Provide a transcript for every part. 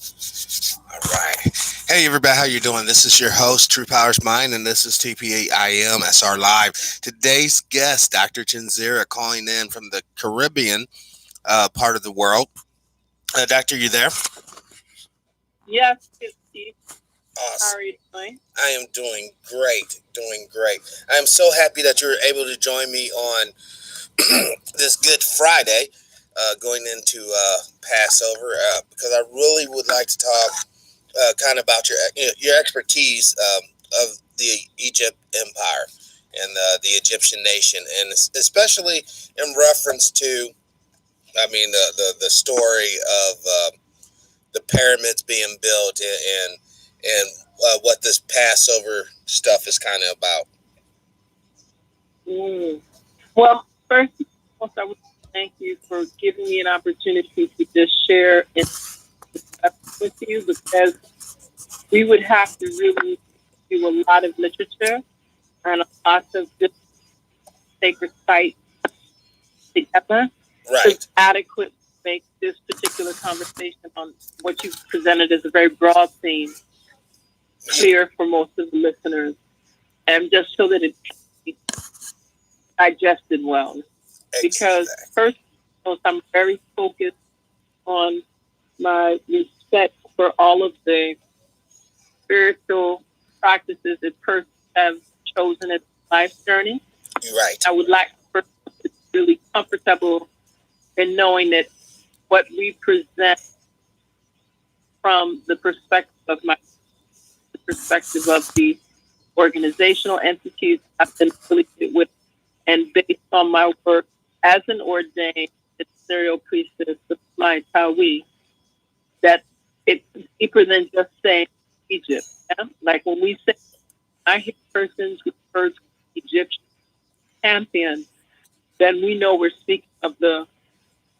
All right. Hey, everybody, how you doing? This is your host, TruePowerIsMine, and this is TPIM SR Live. Today's guest, Dr. Chenzira, calling in from the Caribbean part of the world. Doctor, you there? Yes, Steve. How Awesome. are you doing? I am doing great, doing great. I am so happy that you're able to join me on this Good Friday, going into Passover, because I really would like to talk kind of about your expertise of the Egypt Empire and the Egyptian nation, and especially in reference to, the story of the pyramids being built and what this Passover stuff is kind of about. Mm. Well, first and foremost, I would thank you for giving me an opportunity to just share and discuss with you because we would have to really do a lot of literature and a lot of just sacred sites together to Right. adequately make this particular conversation on what you presented as a very broad theme clear for most of the listeners and just so that it can be digested well. Because Exactly. first and foremost, I'm very focused on my respect for all of the spiritual practices that persons have chosen at life's journey. You're right. I would like for persons to be really comfortable in knowing that what we present from the perspective of the perspective of the organizational entities I've been affiliated with, and based on my work as an ordained ministerial priestess of my Tawi, that it's deeper than just saying Egypt. Yeah? Like when we say, I hear persons refer to Egyptian champion, then we know we're speaking of the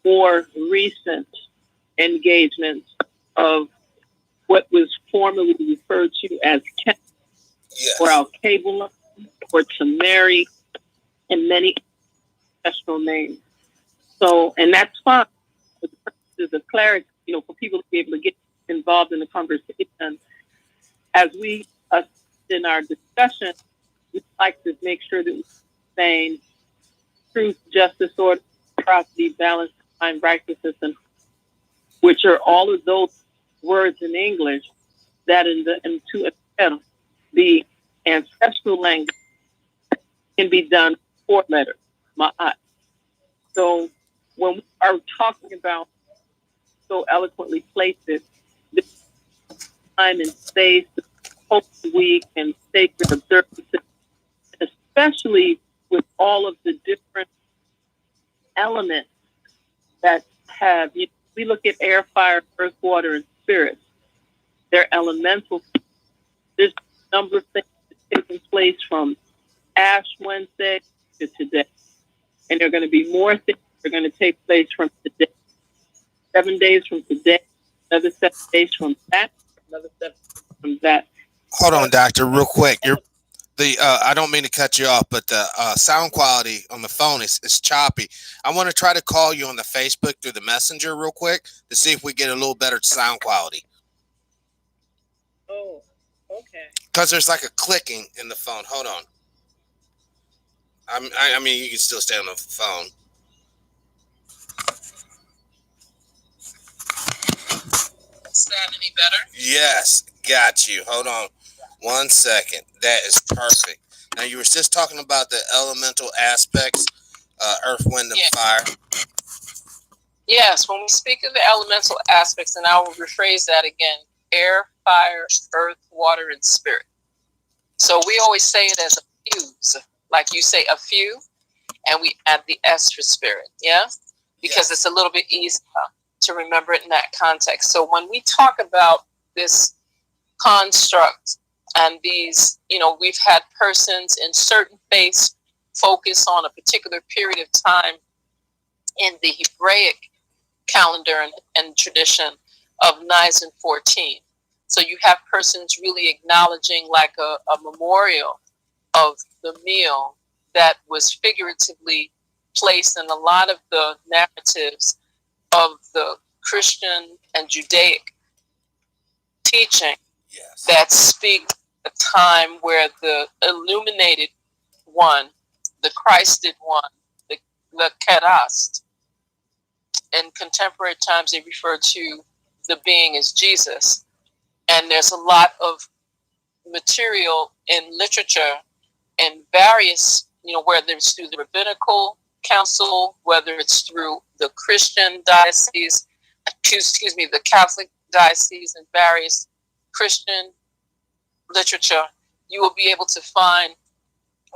more recent engagements of what was formerly referred to as Kent or Yes. Al Cable or Tamari and many ancestral names. So, and that's fine for the purposes of clarity, for people to be able to get involved in the conversation. As we assist in our discussion, we like to make sure that we're saying truth, justice, order, property, balance, time, righteousness, and which are all of those words in English that the ancestral language can be done 4 letters, ma'at. So when we are talking about so eloquently placed it, the time and space, the Holy Week and sacred observances, especially with all of the different elements that we look at air, fire, earth, water, and spirit. They're elemental. There's a number of things that taking place from Ash Wednesday to today. And there are going to be more things that are going to take place from today. 7 days from today, another 7 days from that, another 7 days from that. Hold on, Doctor, real quick. I don't mean to cut you off, but the sound quality on the phone is choppy. I want to try to call you on the Facebook through the messenger real quick to see if we get a little better sound quality. Oh, okay. Because there's like a clicking in the phone. Hold on. I mean, you can still stay on the phone. Is that any better? Yes, got you. Hold on 1 second. That is perfect. Now, you were just talking about the elemental aspects, earth, wind, and fire. Yes, when we speak of the elemental aspects, and I will rephrase that again: air, fire, earth, water, and spirit. So we always say it as a fuse, like you say a few, and we add the S for spirit, yeah? Because it's a little bit easier to remember it in that context. So when we talk about this construct and these, we've had persons in certain faiths focus on a particular period of time in the Hebraic calendar and tradition of Nisan 14. So you have persons really acknowledging like a memorial of the meal that was figuratively placed in a lot of the narratives of the Christian and Judaic teaching Yes. that speak a time where the illuminated one, the Christed one, the Kerast, in contemporary times they refer to the being as Jesus. And there's a lot of material in literature and various, whether it's through the rabbinical council, whether it's through the Christian diocese, excuse me, the Catholic diocese and various Christian literature, you will be able to find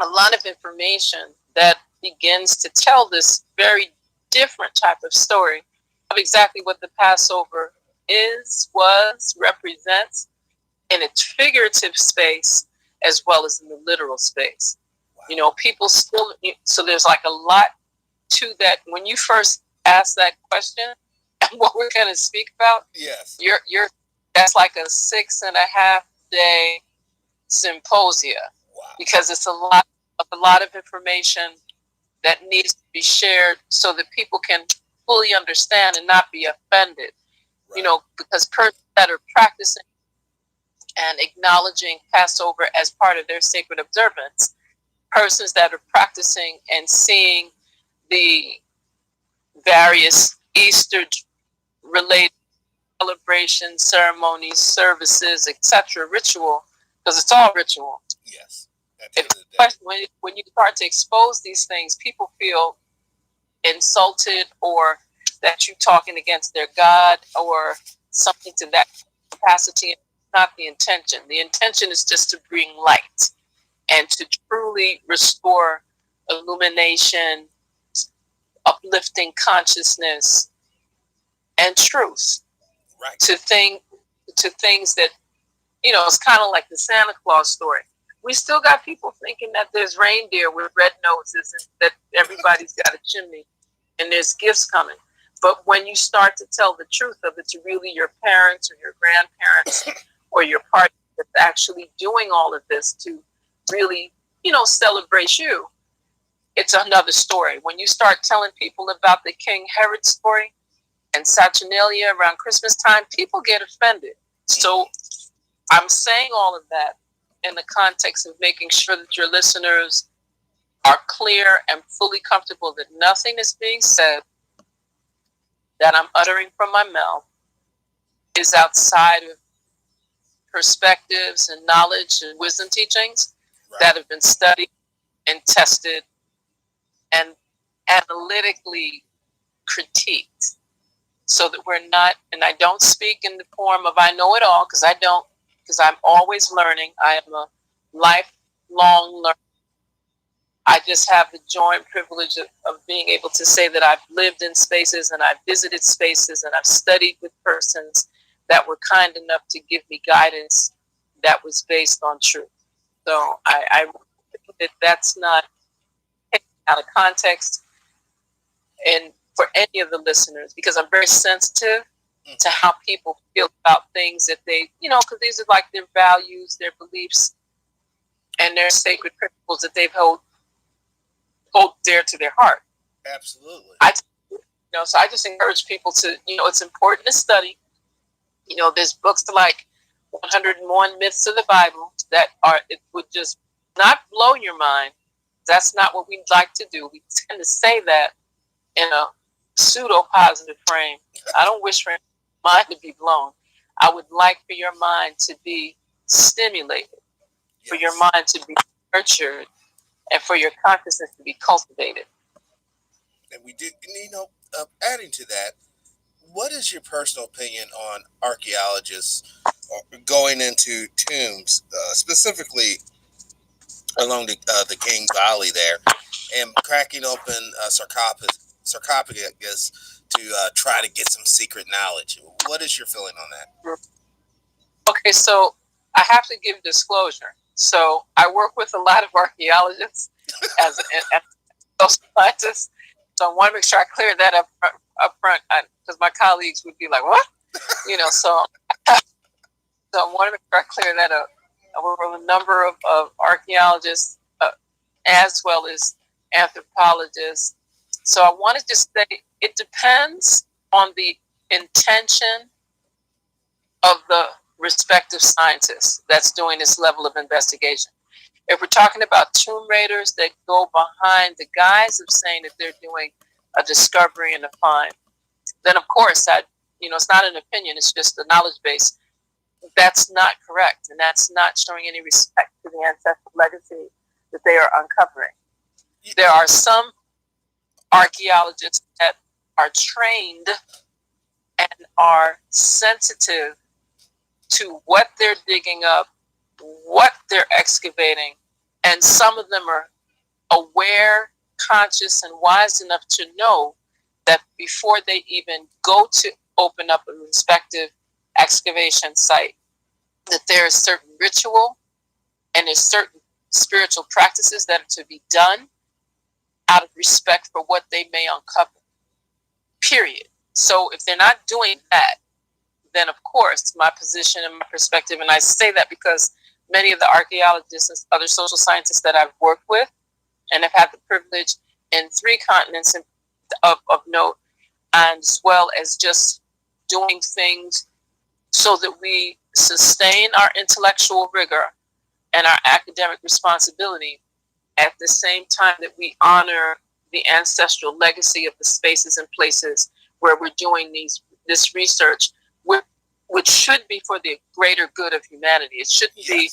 a lot of information that begins to tell this very different type of story of exactly what the Passover is, was, represents in its figurative space as well as in the literal space. Wow. People still, so there's like a lot to that. When you first ask that question and what we're going to speak about, yes, you're that's like a 6.5 day symposia. wow, because it's a lot of information that needs to be shared so that people can fully understand and not be offended. right. Because persons that are practicing and acknowledging Passover as part of their sacred observance, persons that are practicing and seeing the various Easter related celebrations, ceremonies, services, etc., ritual, because it's all ritual. Yes. If when you start to expose these things, people feel insulted or that you're talking against their God or something to that capacity. Not the intention. The intention is just to bring light and to truly restore illumination, uplifting consciousness, and truth right. to things that it's kind of like the Santa Claus story. We still got people thinking that there's reindeer with red noses and that everybody's got a chimney and there's gifts coming. But when you start to tell the truth of it's really your parents or your grandparents or your partner that's actually doing all of this to really, celebrate you, it's another story. When you start telling people about the King Herod story and Saturnalia around Christmas time, people get offended. So I'm saying all of that in the context of making sure that your listeners are clear and fully comfortable that nothing is being said that I'm uttering from my mouth is outside of perspectives and knowledge and wisdom teachings that have been studied and tested and analytically critiqued, so that we're not, and I don't speak in the form of I know it all, because I don't, because I'm always learning. I am a lifelong learner. I just have the joy and privilege of being able to say that I've lived in spaces and I've visited spaces and I've studied with persons that were kind enough to give me guidance that was based on truth. So I think that that's not taken out of context and for any of the listeners, because I'm very sensitive to how people feel about things that they, because these are like their values, their beliefs, and their sacred principles that they've hold dear to their heart. Absolutely. So I just encourage people to, it's important to study. There's books like 101 Myths of the Bible that it would just not blow your mind. That's not what we'd like to do. We tend to say that in a pseudo positive frame. I don't wish for your mind to be blown. I would like for your mind to be stimulated, yes, for your mind to be nurtured, and for your consciousness to be cultivated. And we did, adding to that, what is your personal opinion on archaeologists going into tombs, specifically along the King Valley there, and cracking open sarcophagus to try to get some secret knowledge? What is your feeling on that? Okay, so I have to give disclosure. So I work with a lot of archaeologists as a scientist. So I want to make sure I clear that up front, because my colleagues would be like, "What?" So I want to make sure I clear that up. I work with a number of archaeologists as well as anthropologists. So I want to just say it depends on the intention of the respective scientists that's doing this level of investigation. If we're talking about tomb raiders that go behind the guise of saying that they're doing a discovery and a find, then of course that, it's not an opinion, it's just a knowledge base. That's not correct, and that's not showing any respect to the ancestral legacy that they are uncovering. There are some archaeologists that are trained and are sensitive to what they're digging up, what they're excavating, and some of them are aware, conscious, and wise enough to know that before they even go to open up a respective excavation site, that there is certain ritual and there's certain spiritual practices that are to be done out of respect for what they may uncover. Period. So if they're not doing that, then of course my position and my perspective, and I say that because many of the archaeologists and other social scientists that I've worked with and have had the privilege in 3 continents of note, and as well as just doing things so that we sustain our intellectual rigor and our academic responsibility at the same time that we honor the ancestral legacy of the spaces and places where we're doing this research, which should be for the greater good of humanity. It shouldn't be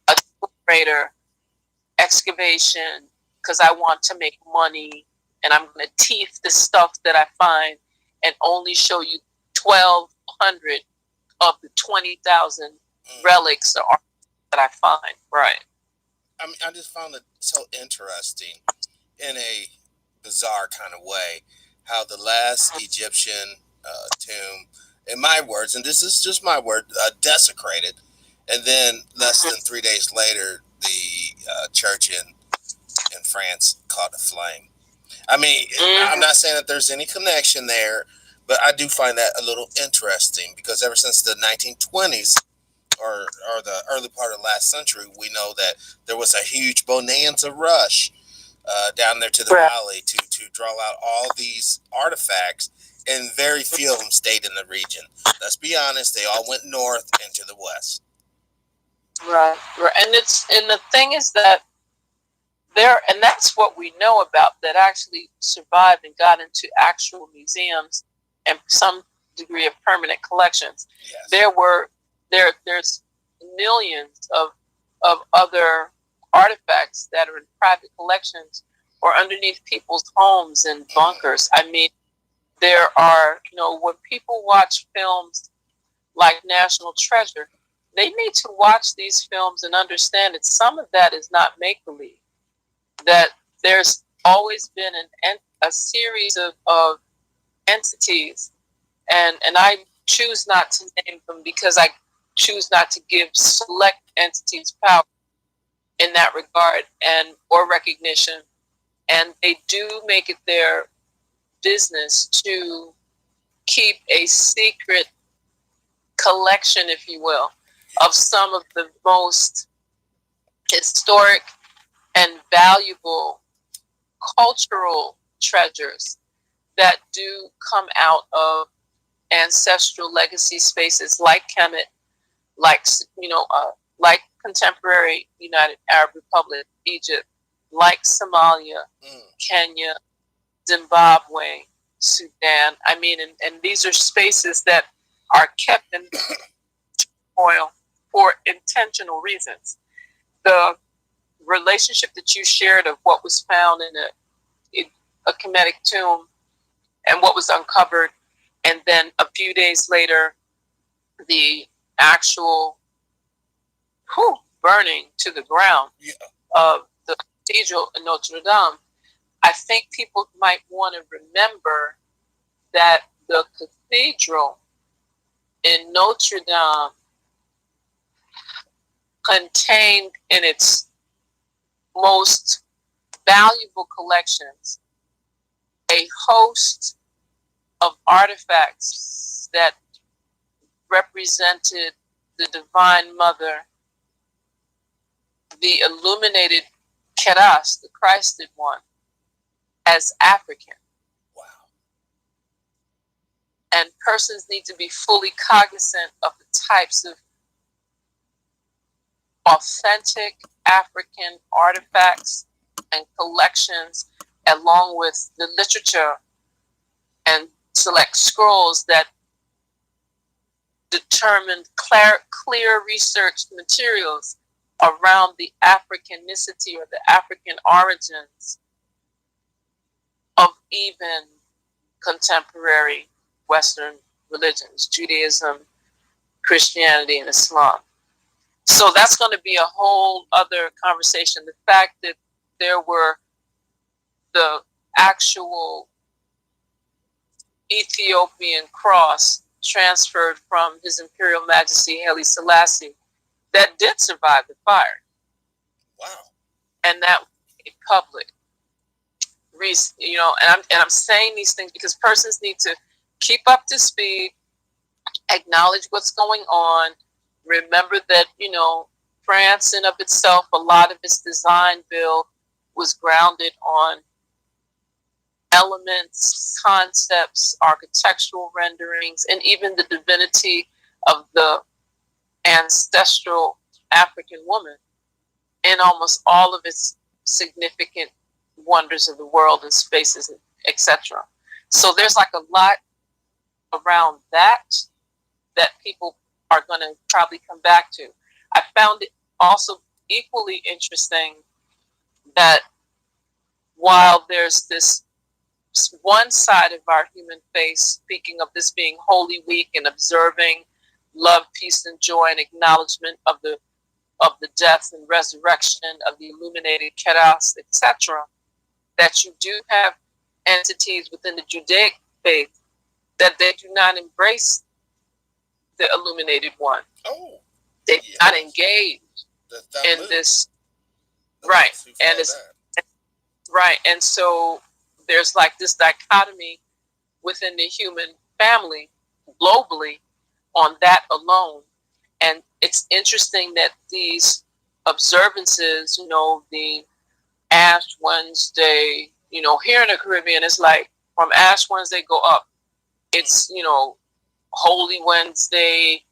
a greater excavation because I want to make money and I'm going to teeth the stuff that I find and only show you 1,200 of the 20,000 relics or art that I find. Right. I mean, I just found it so interesting in a bizarre kind of way how the last Egyptian tomb, in my words, and this is just my word, desecrated, and then less than 3 days later, the church in France caught aflame. I mean, I'm not saying that there's any connection there, but I do find that a little interesting because ever since the 1920s or the early part of last century, we know that there was a huge bonanza rush down there to the valley to draw out all these artifacts, and very few of them stayed in the region. Let's be honest, they all went north and to the west. Right. And the thing is that and that's what we know about that actually survived and got into actual museums and some degree of permanent collections. Yes. There's millions of other artifacts that are in private collections or underneath people's homes and bunkers. I mean, there are, when people watch films like National Treasure, they need to watch these films and understand that some of that is not make-believe. That there's always been a series of entities, and I choose not to name them because I choose not to give select entities power in that regard or recognition, and they do make it their business to keep a secret collection, if you will, of some of the most historic and valuable cultural treasures that do come out of ancestral legacy spaces like Kemet, like like contemporary United Arab Republic, Egypt, like Somalia, Kenya, Zimbabwe, Sudan. I mean, and these are spaces that are kept in oil for intentional reasons. The relationship that you shared of what was found in a Kemetic tomb and what was uncovered, and then a few days later, the actual burning to the ground of the cathedral in Notre Dame, I think people might want to remember that the cathedral in Notre Dame contained in its most valuable collections a host of artifacts that represented the Divine Mother, the illuminated Keras, the Christed one, as African. Wow. And persons need to be fully cognizant of the types of authentic African artifacts and collections, along with the literature and select scrolls that determined clear research materials around the Africanicity or the African origins of even contemporary Western religions, Judaism, Christianity, and Islam. So that's going to be a whole other conversation. The fact that there were the actual Ethiopian cross transferred from His Imperial Majesty Haile Selassie that did survive the fire. Wow. And that was made public. You know, and I'm saying these things because persons need to keep up to speed, acknowledge what's going on, remember that, you know, France in of itself, a lot of its design build was grounded on elements, concepts, architectural renderings, and even the divinity of the ancestral African woman in almost all of its significant wonders of the world and spaces, etc. So there's like a lot around that people are going to probably come back to. I found it also equally interesting that while there's this one side of our human face, speaking of this being Holy Week and observing love, peace, and joy, and acknowledgement of the death and resurrection of the illuminated Keras, etc., that you do have entities within the Judaic faith that they do not embrace the illuminated one. Oh, they do not engage in this, right? And it's right, and so there's like this dichotomy within the human family globally on that alone. And it's interesting that these observances, you know, the Ash Wednesday, you know, here in the Caribbean, it's like from Ash Wednesday go up. It's, you know, Holy Wednesday,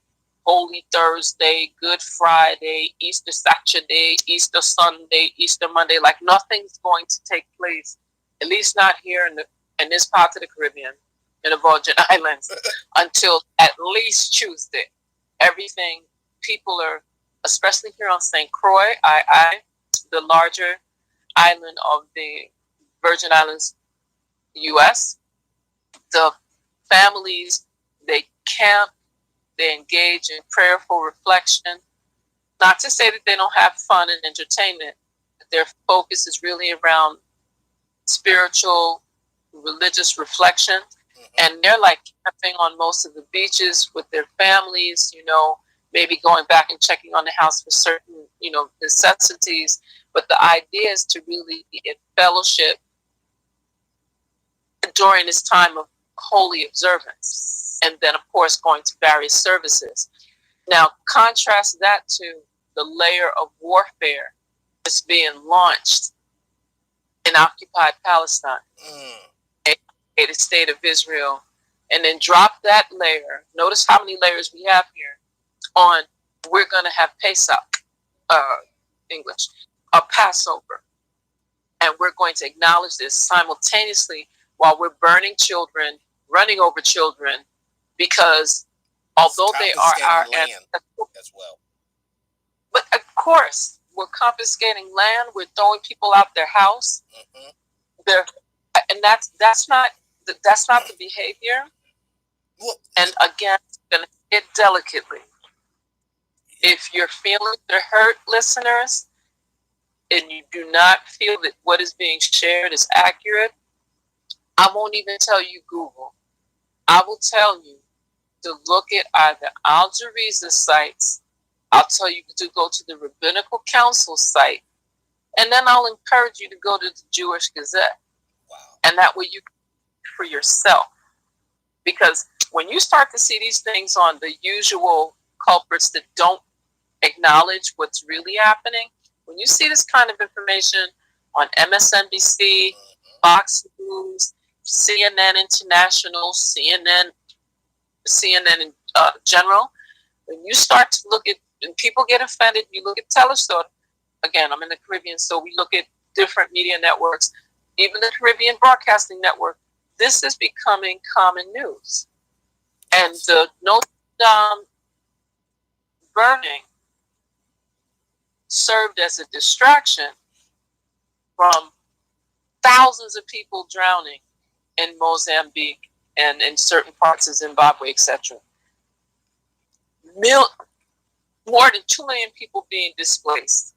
Holy Thursday, Good Friday, Easter Saturday, Easter Sunday, Easter Monday. Like nothing's going to take place, at least not here in this part of the Caribbean, in the Virgin Islands, until at least Tuesday. Everything, people are, especially here on St. Croix, the larger island of the Virgin Islands, U.S., the families, they camp, they engage in prayerful reflection. Not to say that they don't have fun and entertainment, but their focus is really around spiritual, religious reflection. And they're like camping on most of the beaches with their families, you know, maybe going back and checking on the house for certain, you know, necessities. But the idea is to really be in fellowship during this time of holy observance. And then, of course, going to various services. Now, contrast that to the layer of warfare that's being launched in occupied Palestine, the state of Israel, and then drop that layer. Notice how many layers we have here on we're going to have Pesach, English, a Passover. And we're going to acknowledge this simultaneously while we're burning children, running over children, because although they are our ancestors as well. But of course, we're confiscating land, we're throwing people out their house. And that's not the behavior. Well, and again, I'm gonna say it delicately. If you're feeling the hurt, listeners, and you do not feel that what is being shared is accurate, I won't even tell you Google. I will tell you to look at either Al Jazeera's sites. I'll tell you to go to the Rabbinical Council site, and then I'll encourage you to go to the Jewish Gazette. Wow. And that way you can for yourself. Because when you start to see these things on the usual culprits that don't acknowledge what's really happening, when you see this kind of information on MSNBC, Fox News, CNN International, CNN in general, when you start to look at and people get offended. You look at Telesur. Again, I'm in the Caribbean, so we look at different media networks, even the Caribbean Broadcasting Network. This is becoming common news. And the Notre Dame burning served as a distraction from thousands of people drowning in Mozambique and in certain parts of Zimbabwe, etc. More than 2 million people being displaced.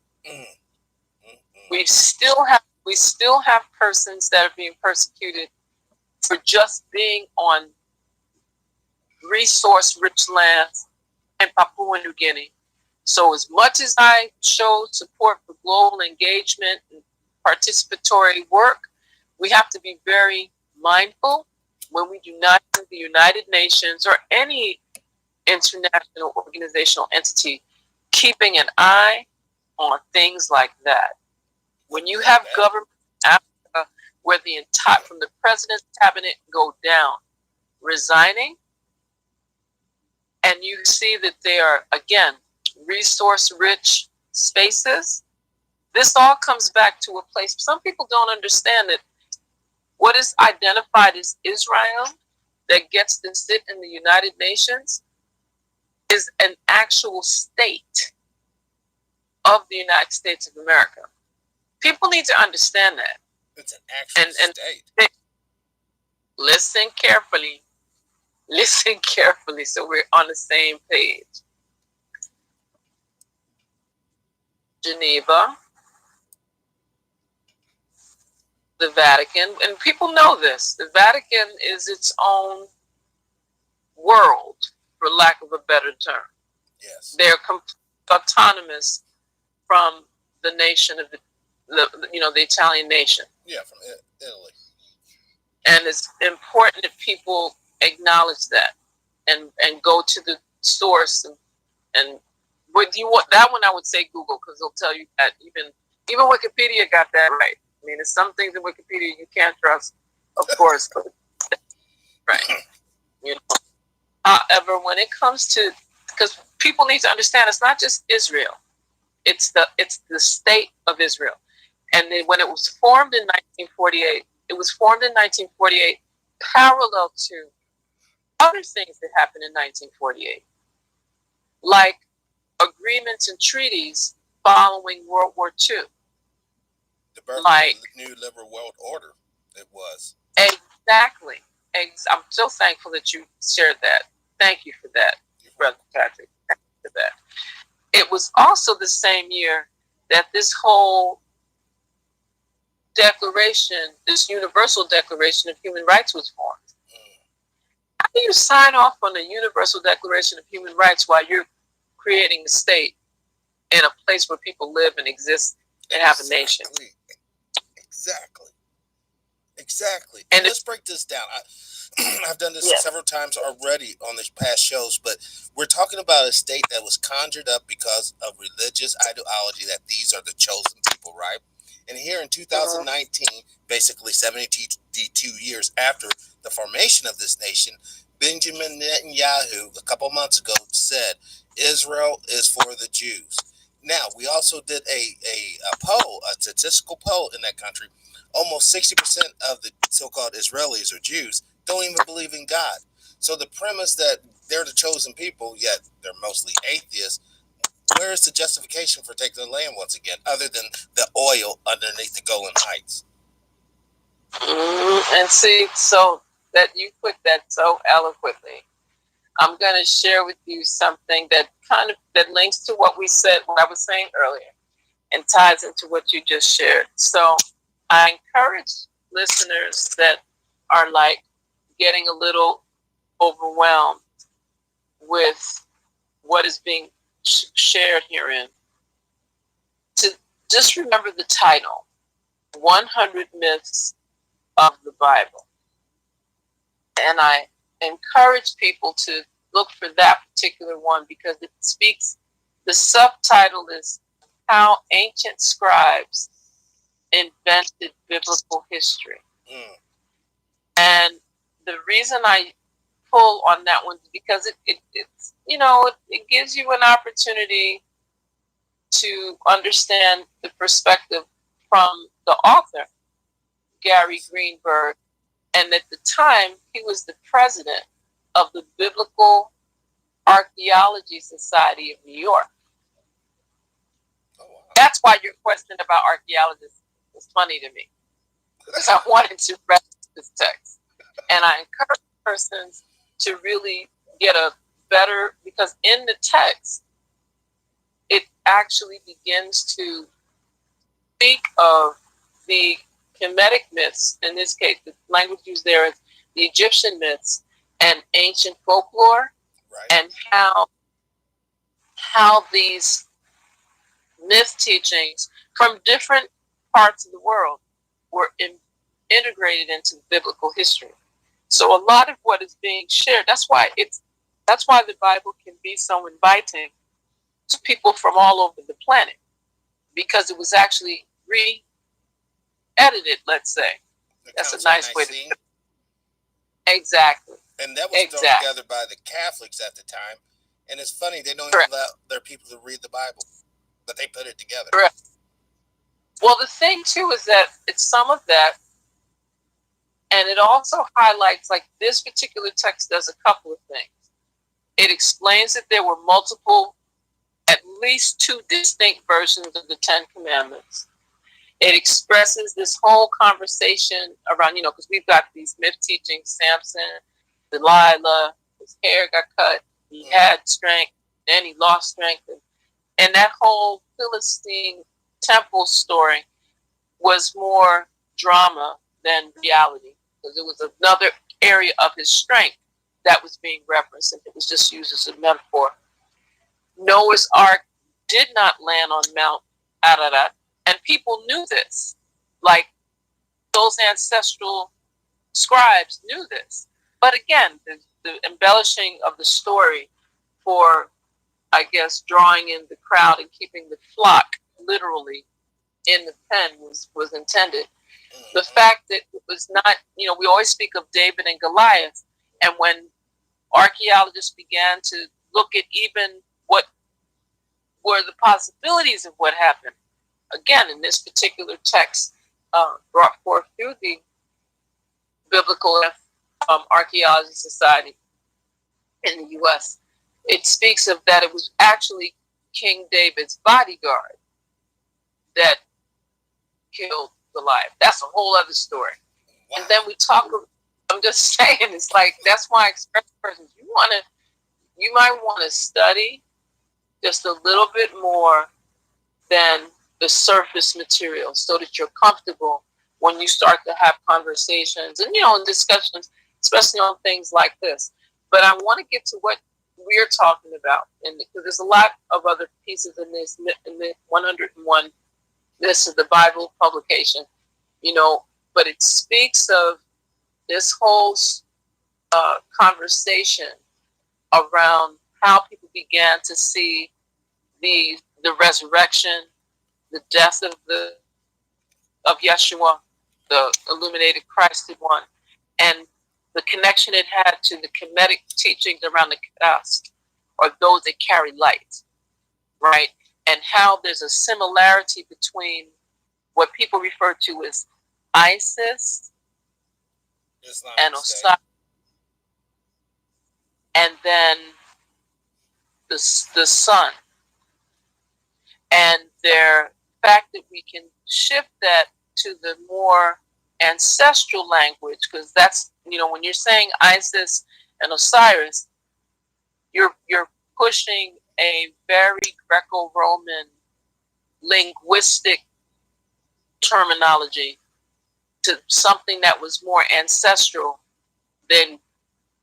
We still have persons that are being persecuted for just being on resource-rich lands in Papua New Guinea. So as much as I show support for global engagement and participatory work, we have to be very mindful when we do not use the United Nations or any international organizational entity keeping an eye on things like that. When you have government in Africa where the entire, from the president's cabinet go down, resigning, and you see that they are, again, resource-rich spaces, this all comes back to a place. Some people don't understand that what is identified as Israel that gets to sit in the United Nations is an actual state of the United States of America. People need to understand that. It's an actual state. Listen carefully. Listen carefully so we're on the same page. Geneva, the Vatican, and people know this. The Vatican is its own world, for lack of a better term. Yes. They're autonomous from the nation of the Italian nation. Yeah, from Italy. And it's important that people acknowledge that and go to the source and what do you want? That one I would say Google, because they'll tell you that even Wikipedia got that right. I mean, there's some things in Wikipedia you can't trust, of course, but right. However, when it comes to, because people need to understand, it's not just Israel. It's the state of Israel. And then when it was formed in 1948, it was formed in 1948 parallel to other things that happened in 1948, like agreements and treaties following World War II. The birth of the new liberal world order, it was. Exactly. I'm so thankful that you shared that. Thank you for that, Brother Patrick. Thank you for that. It was also the same year that this whole declaration, this Universal Declaration of Human Rights was formed. How do you sign off on the Universal Declaration of Human Rights while you're creating a state in a place where people live and exist and have a nation? Exactly. And let's break this down. I've done this several times already on these past shows, but we're talking about a state that was conjured up because of religious ideology that these are the chosen people, right? And here in 2019, basically 72 years after the formation of this nation, Benjamin Netanyahu, a couple months ago, said Israel is for the Jews. Now, we also did a poll, a statistical poll in that country. Almost 60% of the so-called Israelis or Jews don't even believe in God. So the premise that they're the chosen people, yet they're mostly atheists, where is the justification for taking the land once again, other than the oil underneath the Golan Heights? And see, so that you put that so eloquently. I'm going to share with you something that that links to what I was saying earlier, and ties into what you just shared. So I encourage listeners that are like getting a little overwhelmed with what is being shared herein to just remember the title, 100 Myths of the Bible. And I encourage people to look for that particular one because it speaks, the subtitle is How Ancient Scribes Invented Biblical History. And the reason I pull on that one is because it gives you an opportunity to understand the perspective from the author, Gary Greenberg. And at the time, he was the president of the Biblical Archaeology Society of New York. Oh, wow. That's why your question about archaeologists was funny to me, because I wanted to reference this text. And I encourage persons to really get a better, because in the text, it actually begins to speak of the Kemetic myths. In this case, the language used there is the Egyptian myths and ancient folklore, right. and how these myth teachings from different parts of the world were integrated into biblical history. So a lot of what is being shared, that's why the Bible can be so inviting to people from all over the planet, because it was actually re-edited, let's say. That's a nice way to put it. Exactly. And that was thrown together by the Catholics at the time. And it's funny, they don't even allow their people to read the Bible, but they put it together. Correct. Well, the thing too is that it's some of that, and it also highlights, like this particular text does a couple of things. It explains that there were multiple, at least two distinct versions of the Ten Commandments. It expresses this whole conversation around, because we've got these myth teachings, Samson, Delilah, his hair got cut, he had strength, then he lost strength. And that whole Philistine temple story was more drama than reality, because it was another area of his strength that was being referenced, and it was just used as a metaphor. Noah's Ark did not land on Mount Ararat, and people knew this. Like, those ancestral scribes knew this. But again, the embellishing of the story for, I guess, drawing in the crowd and keeping the flock literally in the pen was intended. The fact that it was not, we always speak of David and Goliath, and when archaeologists began to look at even what were the possibilities of what happened, again, in this particular text brought forth through the Biblical Archaeology Society in the U.S., it speaks of that it was actually King David's bodyguard that killed Goliath. That's a whole other story. Wow. And then we talk, I'm just saying, it's like, that's why I express persons, you might want to study just a little bit more than the surface material, so that you're comfortable when you start to have conversations and, and discussions, especially on things like this. But I want to get to what we're talking about, and because there's a lot of other pieces in the 101 Myths of the Bible publication, but it speaks of this whole conversation around how people began to see the resurrection, the death of Yeshua, the illuminated Christed one, and the connection it had to the Kemetic teachings around the Kadas, or those that carry light, right? And how there's a similarity between what people refer to as Isis and Osiris, and then the sun, and their fact that we can shift that to the more ancestral language, because that's, when you're saying Isis and Osiris, you're pushing a very Greco-Roman linguistic terminology to something that was more ancestral than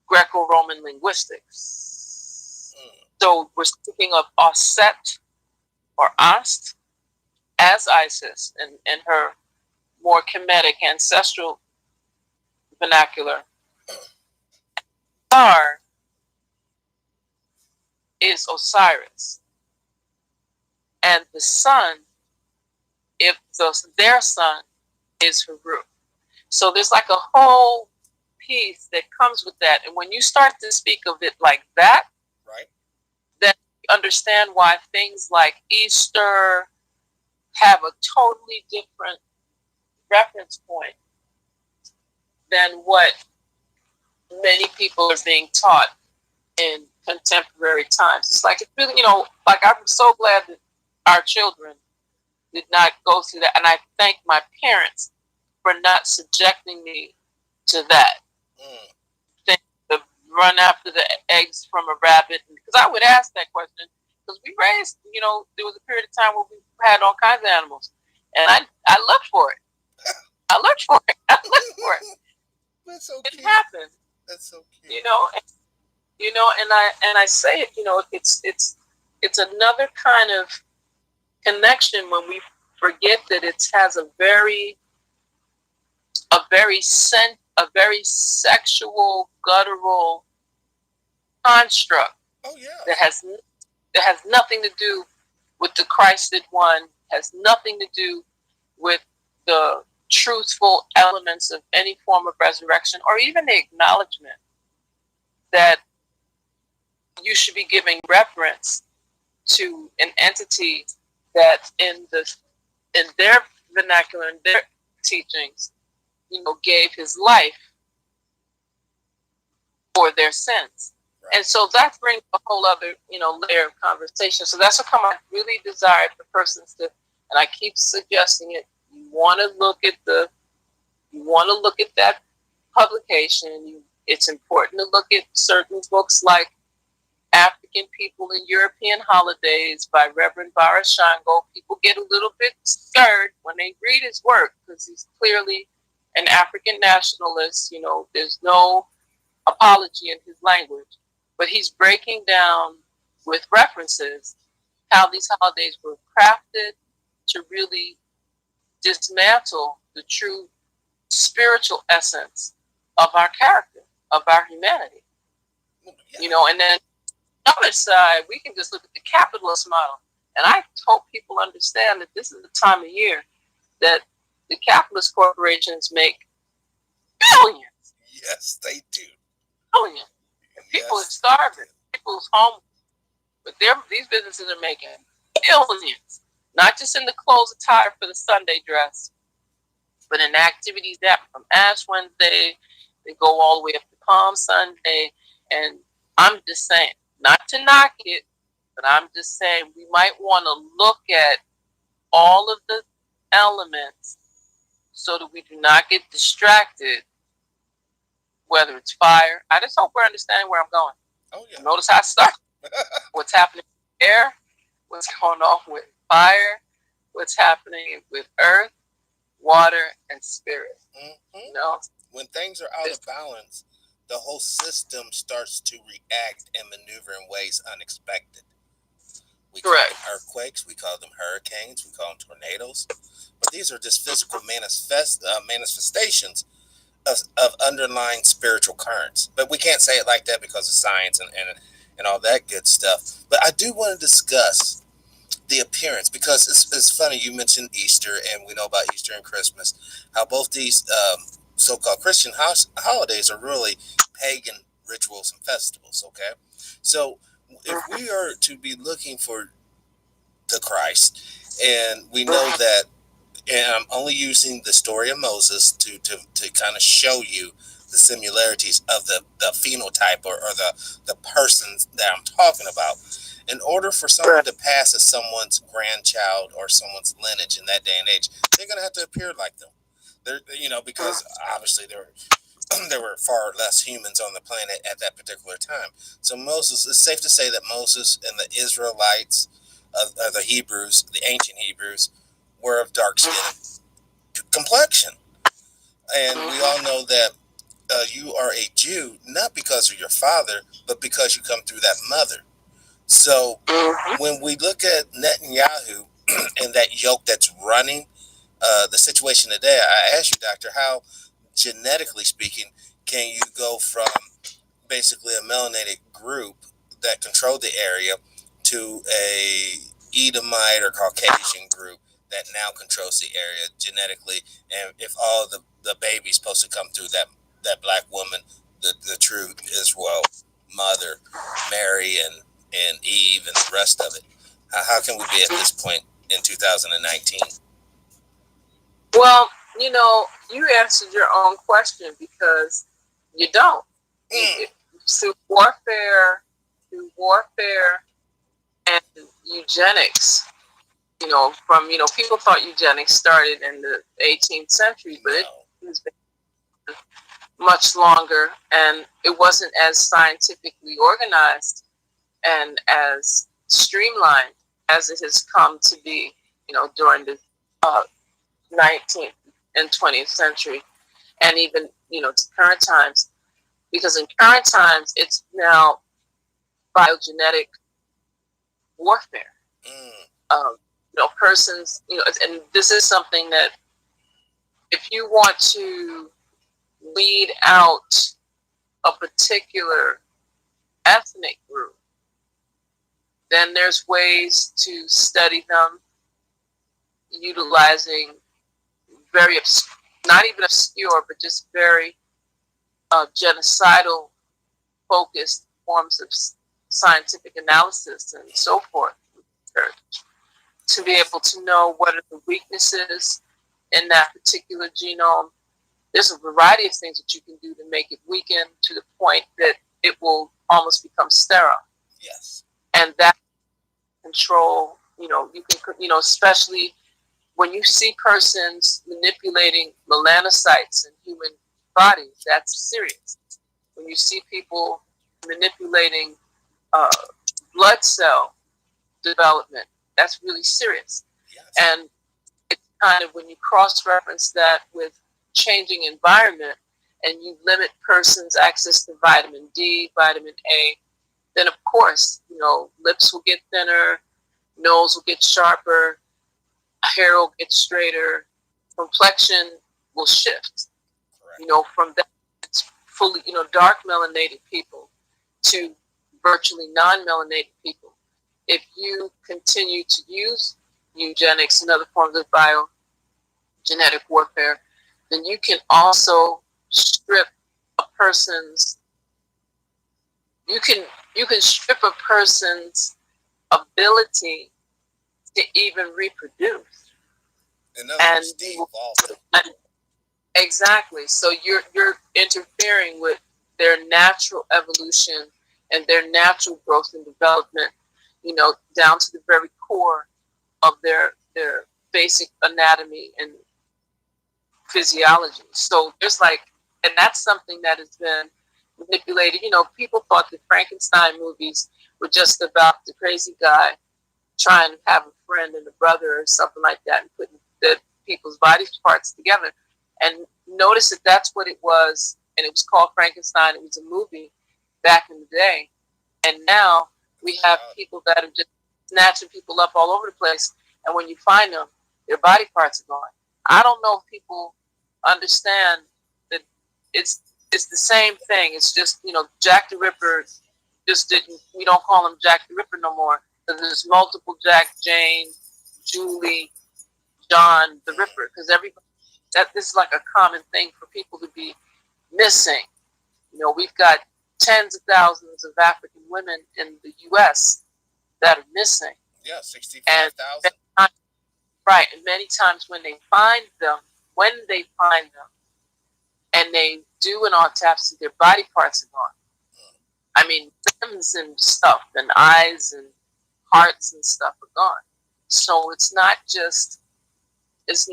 Greco-Roman linguistics. So we're speaking of Osset or Ast as Isis and her more Kemetic ancestral vernacular. Star is Osiris, and the sun, their son, is Heru. So there's like a whole piece that comes with that, and when you start to speak of it like that, right, understand why things like Easter have a totally different reference point than what many people are being taught in contemporary times. It's like, it's really, like, I'm so glad that our children did not go through that. And I thank my parents for not subjecting me to that. Thing to run after the eggs from a rabbit. Because I would ask that question. Because we raised, there was a period of time where we had all kinds of animals. And I looked for it. I looked for it. I looked for it. That's so It cute. happened. That's so cute. And I say it, it's another kind of connection when we forget that it has a very sexual, guttural construct. Oh yeah. That has nothing to do with the Christed one, has nothing to do with the truthful elements of any form of resurrection, or even the acknowledgement that you should be giving reference to an entity that in their vernacular, in their teachings, gave his life for their sins. Right. And so that brings a whole other, layer of conversation. So that's what I really desired for persons to, and I keep suggesting it. You want to look at that publication. It's important to look at certain books like African People and European Holidays by Reverend Barashango. People get a little bit scared when they read his work because he's clearly an African nationalist. There's no apology in his language, but he's breaking down with references how these holidays were crafted to really dismantle the true spiritual essence of our character, of our humanity. And then other side, we can just look at the capitalist model. And I hope people understand that this is the time of year that the capitalist corporations make billions. Yes, they do. Billions. And people are starving. People's homeless. But these businesses are making billions. Not just in the clothes attire for the Sunday dress, but in activities that from Ash Wednesday, they go all the way up to Palm Sunday. And I'm just saying, not to knock it, but I'm just saying we might want to look at all of the elements so that we do not get distracted, whether it's fire. I just hope we're understanding where I'm going. Oh, yeah. Notice how I start. What's happening with air, what's going on with fire, what's happening with earth, water, and spirit. Mm-hmm. When things are out of balance, the whole system starts to react and maneuver in ways unexpected. We call them earthquakes, we call them hurricanes, we call them tornadoes. But these are just physical manifestations of underlying spiritual currents. But we can't say it like that because of science and all that good stuff. But I do want to discuss the appearance, because it's funny you mentioned Easter, and we know about Easter and Christmas, how both these so-called Christian holidays are really pagan rituals and festivals. Okay, so if we are to be looking for the Christ, and we know that, and I'm only using the story of Moses to kind of show you the similarities of the phenotype or the persons that I'm talking about. In order for someone to pass as someone's grandchild or someone's lineage in that day and age, they're going to have to appear like them. They're, because obviously there were far less humans on the planet at that particular time. So Moses, it's safe to say that Moses and the Israelites, of the Hebrews, the ancient Hebrews, were of dark skin complexion. And we all know that you are a Jew not because of your father, but because you come through that mother. So when we look at Netanyahu and that yoke that's running the situation today, I ask you, Doctor, how genetically speaking can you go from basically a melanated group that controlled the area to a Edomite or Caucasian group that now controls the area genetically, and if all the babies supposed to come through that black woman, the true Israel mother, Mary, and Eve and the rest of it. How can we be at this point in 2019? Well, you answered your own question because you don't. Mm. Through warfare and eugenics, people thought eugenics started in the 18th century, but it was much longer, and it wasn't as scientifically organized and as streamlined as it has come to be, during the 19th and 20th century, and even, to current times, because in current times, it's now biogenetic warfare. Persons, and this is something that if you want to weed out a particular ethnic group, then there's ways to study them utilizing very, not even obscure, but just very genocidal focused forms of scientific analysis and so forth, to be able to know what are the weaknesses in that particular genome. There's a variety of things that you can do to make it weaken to the point that it will almost become sterile. Yes. And that control, you can, especially when you see persons manipulating melanocytes in human bodies, that's serious. When you see people manipulating blood cell development, that's really serious. Yes. And it's kind of when you cross-reference that with changing environment and you limit persons' access to vitamin D, vitamin A, then of course, lips will get thinner, nose will get sharper, hair will get straighter, complexion will shift. Correct. From that it's fully, dark melanated people to virtually non-melanated people. If you continue to use eugenics and other forms of biogenetic warfare, then you can also strip a person's you can strip a person's ability to even reproduce. In other words, de-evolve. Exactly. So you're interfering with their natural evolution and their natural growth and development, down to the very core of their basic anatomy and physiology. So there's and that's something that has been manipulated. People thought the Frankenstein movies were just about the crazy guy trying to have a friend and a brother or something like that and putting the people's body parts together. And notice that that's what it was. And it was called Frankenstein. It was a movie back in the day. And now we have people that are just snatching people up all over the place. And when you find them, their body parts are gone. I don't know if people understand that it's the same thing. It's just, Jack the Ripper just didn't, we don't call him Jack the Ripper no more. Because there's multiple Jack, Jane, Julie, John the Ripper. Because this is like a common thing for people to be missing. We've got tens of thousands of African women in the U.S. that are missing. Yeah, 65,000. Right, and many times when they find them, and they do an autopsy, their body parts are gone. I mean, limbs and stuff, and eyes and hearts and stuff are gone. So it's not just, it's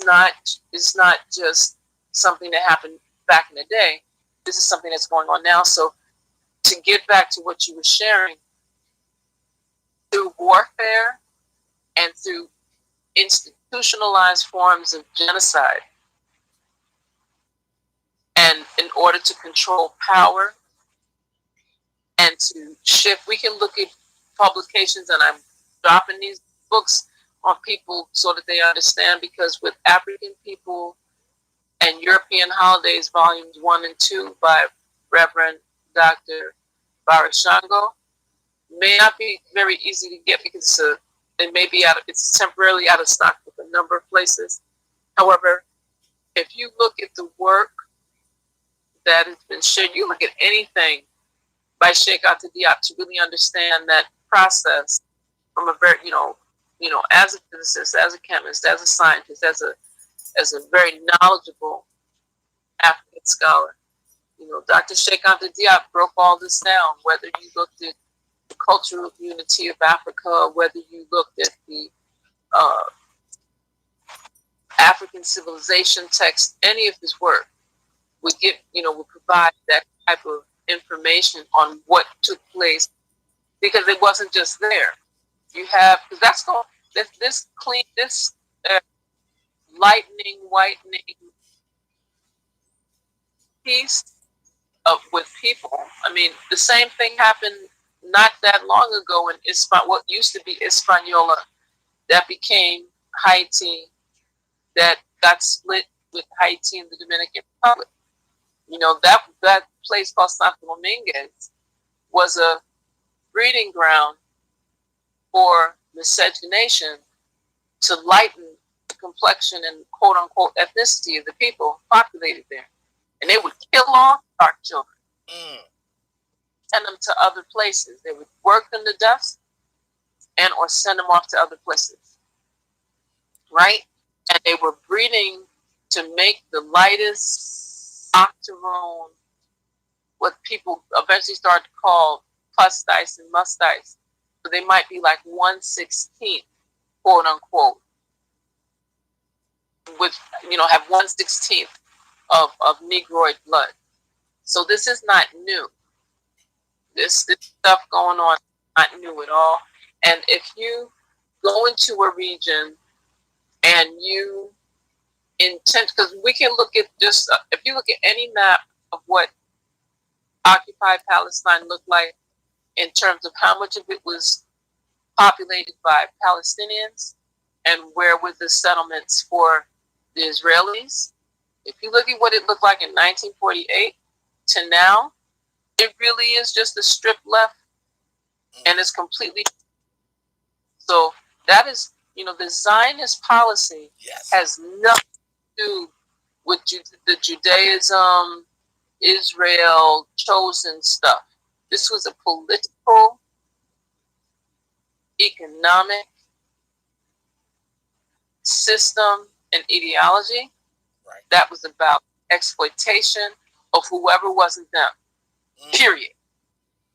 not just something that happened back in the day. This is something that's going on now. So to get back to what you were sharing, through warfare and through institutionalized forms of genocide, and in order to control power and to shift, we can look at publications, and I'm dropping these books on people so that they understand, because with African People and European Holidays, volumes 1 and 2 by Reverend Dr. Barashango, may not be very easy to get because it's temporarily out of stock with a number of places. However, if you look at the work that has been shared, you look at anything by Sheikh Anta Diop to really understand that process from a very, as a physicist, as a chemist, as a scientist, as a very knowledgeable African scholar. Dr. Sheikh Anta Diop broke all this down, whether you looked at the cultural unity of Africa, whether you looked at the uh, African civilization text, any of his work would provide that type of information on what took place, because it wasn't just there. You have, because that's going, this clean, this lightening, whitening piece of with people. I mean, the same thing happened not that long ago in what used to be Hispaniola, that became Haiti, that got split with Haiti and the Dominican Republic. That place called Santo Dominguez was a breeding ground for miscegenation to lighten the complexion and quote unquote ethnicity of the people populated there. And they would kill off dark children, send them to other places. They would work them to death and or send them off to other places. Right? And they were breeding to make the lightest octoroon, what people eventually started to call pus dice and must dice. So they might be like 1/16, quote unquote, with have 1/16 of Negroid blood. So this is not new. This stuff going on is not new at all. And if you go into a region and you intend, because we can look at just if you look at any map of what occupied Palestine looked like in terms of how much of it was populated by Palestinians and where were the settlements for the Israelis. If you look at what it looked like in 1948 to now, it really is just a strip left, and it's completely. So that is, the Zionist policy has nothing to do with the Judaism, Israel, chosen stuff. This was a political, economic system and ideology that was about exploitation of whoever wasn't them. Period.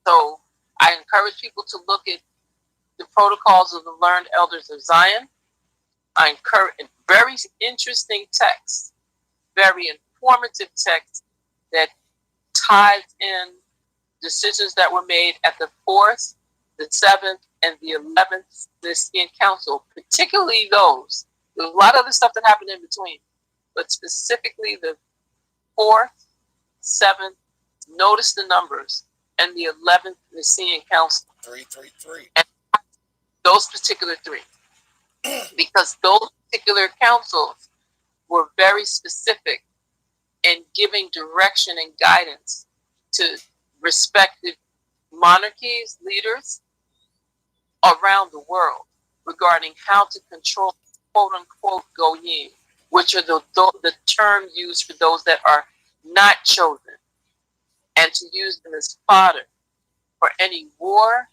So I encourage people to look at the protocols of the learned elders of Zion. I encourage very interesting text, very informative text that ties in decisions that were made at the 4th, the 7th, and the 11th Nicene Council, particularly those. There's a lot of other stuff that happened in between, but specifically the 4th, 7th, notice the numbers, and the 11th Nicene Council. 333. And those particular three. Because those particular councils were very specific in giving direction and guidance to respective monarchies, leaders around the world regarding how to control quote unquote goyim, which are the term used for those that are not chosen, and to use them as fodder for any war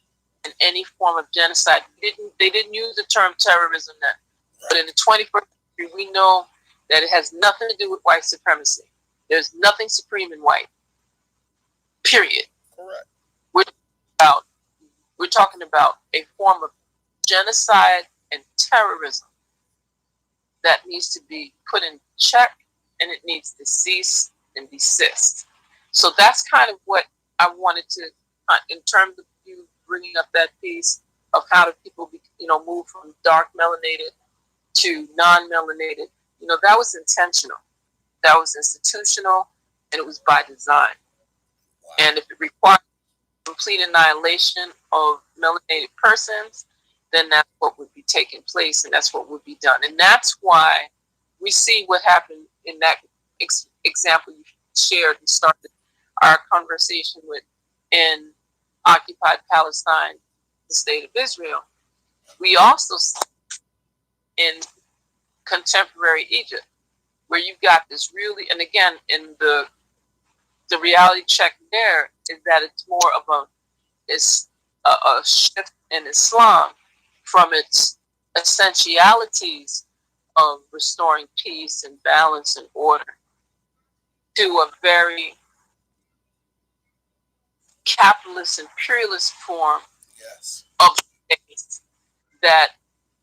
and any form of genocide. They didn't use the term terrorism then. But in the 21st century, we know that it has nothing to do with white supremacy. There's nothing supreme in white. Period. Correct. We're talking about a form of genocide and terrorism that needs to be put in check, and it needs to cease and desist. So that's kind of what I wanted to, in terms of you bringing up that piece of how do people move from dark melanated to non-melanated. That was intentional, that was institutional, and it was by design. Wow. And if it requires complete annihilation of melanated persons, then that's what would be taking place, and that's what would be done. And that's why we see what happened in that example you shared and started our conversation with in occupied Palestine, the state of Israel. We also see in contemporary Egypt, where you've got this really, and again, in the the reality check there is that it's more of a shift in Islam from its essentialities of restoring peace and balance and order to a very capitalist imperialist form Yes. of faith that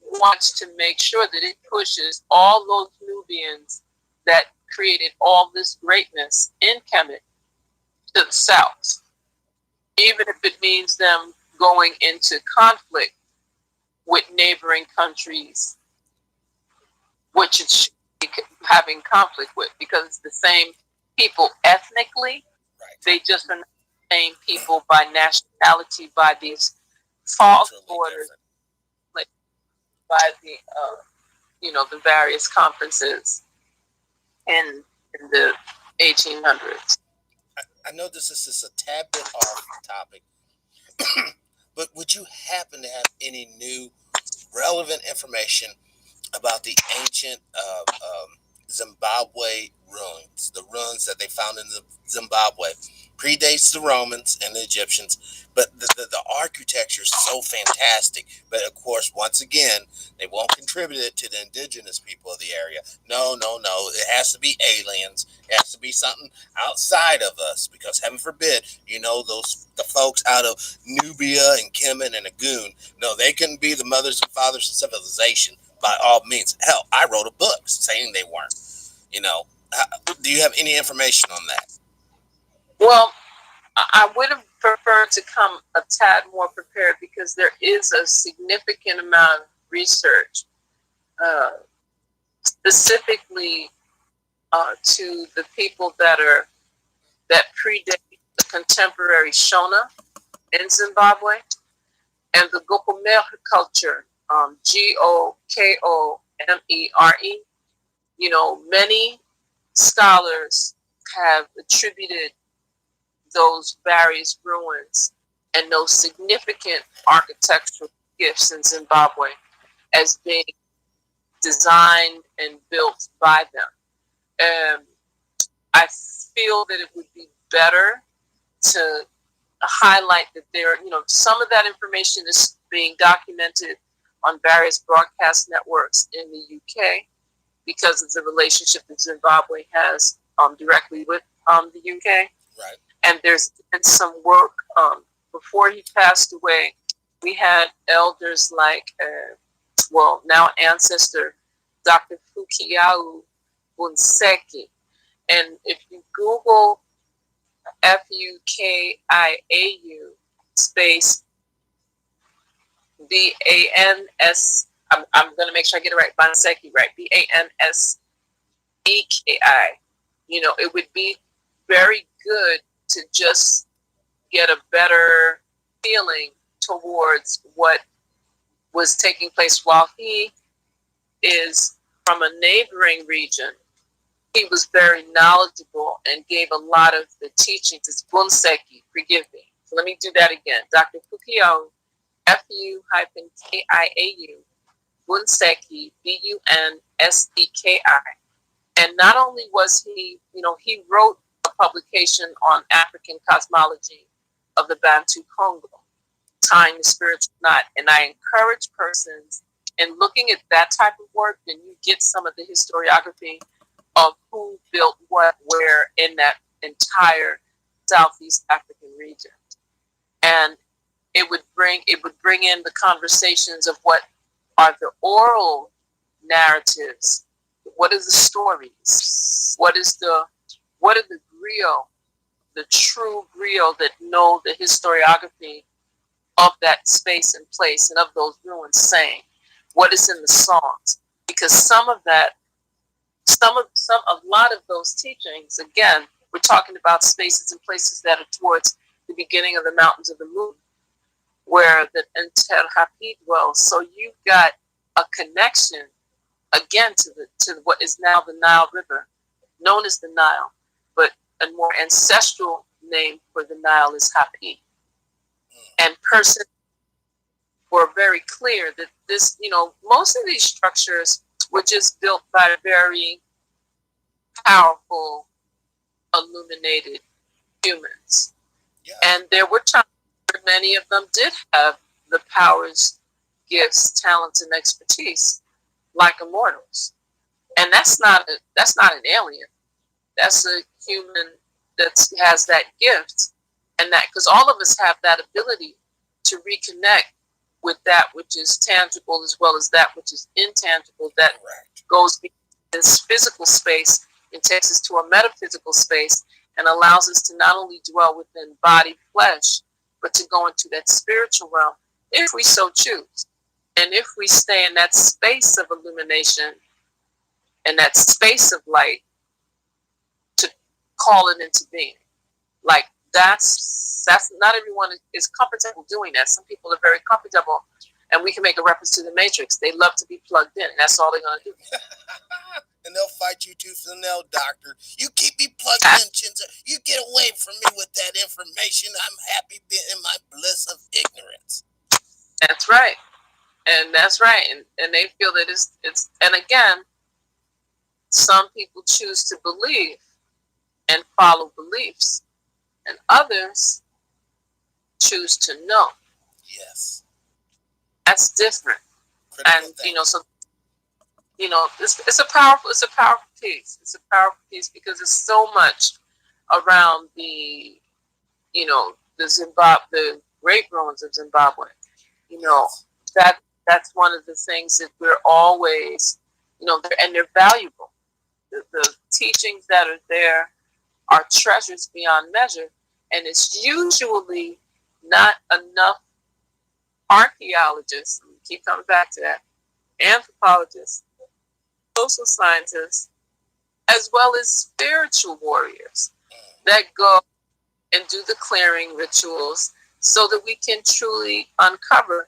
wants to make sure that it pushes all those Nubians that created all this greatness in Kemet to the south, even if it means them going into conflict with neighboring countries, which it should be having conflict with, because it's the same people ethnically. Right. They just are not the same people by nationality, by these false Culturally borders, different. like by the the various conferences in the 1800s. I know this is just a tad bit off topic, but would you happen to have any new relevant information about the ancient Zimbabwe ruins? The ruins that they found in Zimbabwe predates the Romans and the Egyptians, but the architecture is so fantastic. But of course, once again, they won't contribute it to the indigenous people of the area. No, no, no. It has to be aliens. It has to be something outside of us, because heaven forbid, the folks out of Nubia and Kemet and Agun. No, they can be the mothers and fathers of civilization by all means. Hell, I wrote a book saying they weren't. You know, do you have any information on that? Well, I would have preferred to come a tad more prepared because there is a significant amount of research, uh, specifically to the people that predate the contemporary Shona in Zimbabwe and the Gokomere culture, Gokomere. Many scholars have attributed those various ruins and those significant architectural gifts in Zimbabwe as being designed and built by them. I feel that it would be better to highlight that some of that information is being documented on various broadcast networks in the UK because of the relationship that Zimbabwe has directly with the UK. Right. And there's been some work before he passed away. We had elders like, now ancestor, Dr. Fukiau Bunseki. And if you Google Fukiau space BANS, I'm going to make sure I get it right, Banseki, right? BANSEKI. It would be very good to just get a better feeling towards what was taking place while he is from a neighboring region. He was very knowledgeable and gave a lot of the teachings. It's Bunseki, forgive me. So let me do that again. Dr. Fukio, Fu-Kiau, Bunseki, Bunseki. And not only was he wrote a publication on African cosmology of the Bantu Congo, tying the spiritual knot. And I encourage persons in looking at that type of work, then you get some of the historiography of who built what, where in that entire Southeast African region. And it would bring in the conversations of what are the oral narratives, what are the stories, what are the griot, the true griot that know the historiography of that space and place and of those ruins saying, what is in the songs, because a lot of those teachings, again, we're talking about spaces and places that are towards the beginning of the mountains of the moon, where the Enter Hapi dwells. So you've got a connection again to what is now the Nile River, known as the Nile, but a more ancestral name for the Nile is Hapi. And persons were very clear that this, most of these structures were just built by very powerful, illuminated humans. Yeah. And there were times where many of them did have the powers, gifts, talents, and expertise like immortals. And that's not an alien. That's a human that has that gift, and that because all of us have that ability to reconnect with that which is tangible as well as that which is intangible, that goes beyond this physical space and takes us to a metaphysical space and allows us to not only dwell within body flesh but to go into that spiritual realm if we so choose, and if we stay in that space of illumination and that space of light to call it into being. Like that's not everyone is comfortable doing that. Some people are very comfortable, and we can make a reference to the Matrix. They love to be plugged in. That's all they're gonna do. And they'll fight you tooth and nail, doctor. You keep me plugged in, Chenzira. You get away from me with that information. I'm happy being in my bliss of ignorance. That's right. And that's right. And they feel that it's and again, some people choose to believe and follow beliefs, and others choose to know. Yes. That's different. Critical and thing. so it's a powerful piece. It's a powerful piece because there's so much around the the grape growers of Zimbabwe. That's one of the things that we're always, and they're valuable. The teachings that are there are treasures beyond measure, and it's usually not enough archaeologists. Keep coming back to that. Anthropologists, social scientists, as well as spiritual warriors that go and do the clearing rituals so that we can truly uncover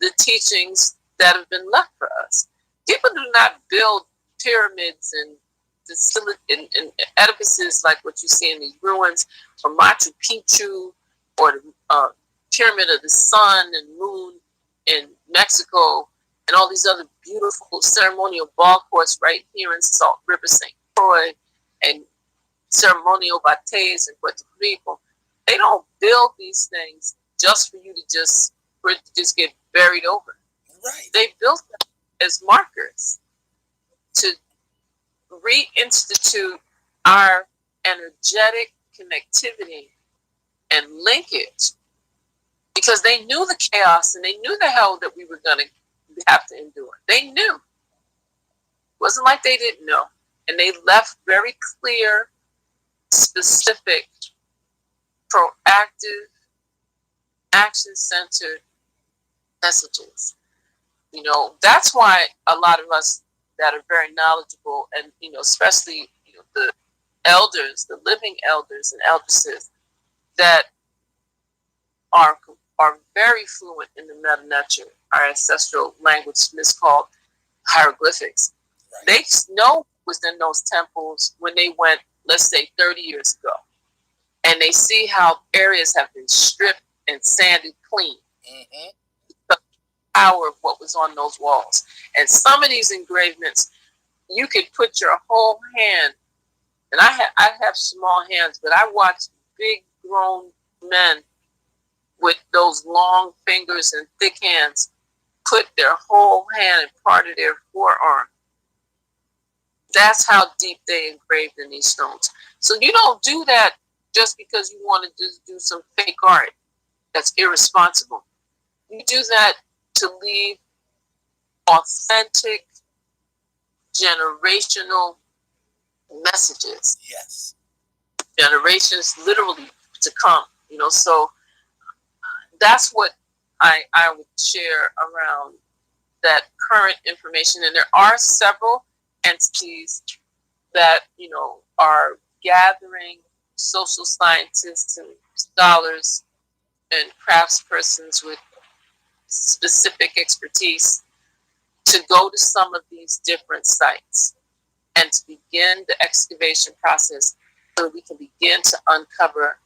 the teachings that have been left for us. People do not build pyramids and edifices like what you see in these ruins, or Machu Picchu, or the Pyramid of the Sun and Moon in Mexico, and all these other beautiful ceremonial ball courts right here in Salt River, St. Croix, and ceremonial bates in Puerto Rico. They don't build these things just for it to just get buried over. Right. They built them as markers to reinstitute our energetic connectivity and linkage, because they knew the chaos and they knew the hell that we were going to have to endure. They knew. It wasn't like they didn't know. And they left very clear, specific, proactive, action-centered messages. That's why a lot of us that are very knowledgeable, and especially the elders, the living elders and eldresses that are very fluent in the meta nature, our ancestral language miscalled hieroglyphics. Right. They know was in those temples when they went, let's say, 30 years ago, and they see how areas have been stripped and sanded clean. Mm-hmm. The power of what was on those walls. And some of these engravements, you could put your whole hand, and I have small hands, but I watched big grown men with those long fingers and thick hands put their whole hand in part of their forearm. That's how deep they engraved in these stones. So you don't do that just because you want to just do some fake art. That's irresponsible. You do that to leave authentic, generational messages. Yes. Generations literally to come. So that's what I would share around that current information. And there are several entities that are gathering social scientists and scholars and craftspersons with specific expertise to go to some of these different sites and to begin the excavation process so that we can begin to uncover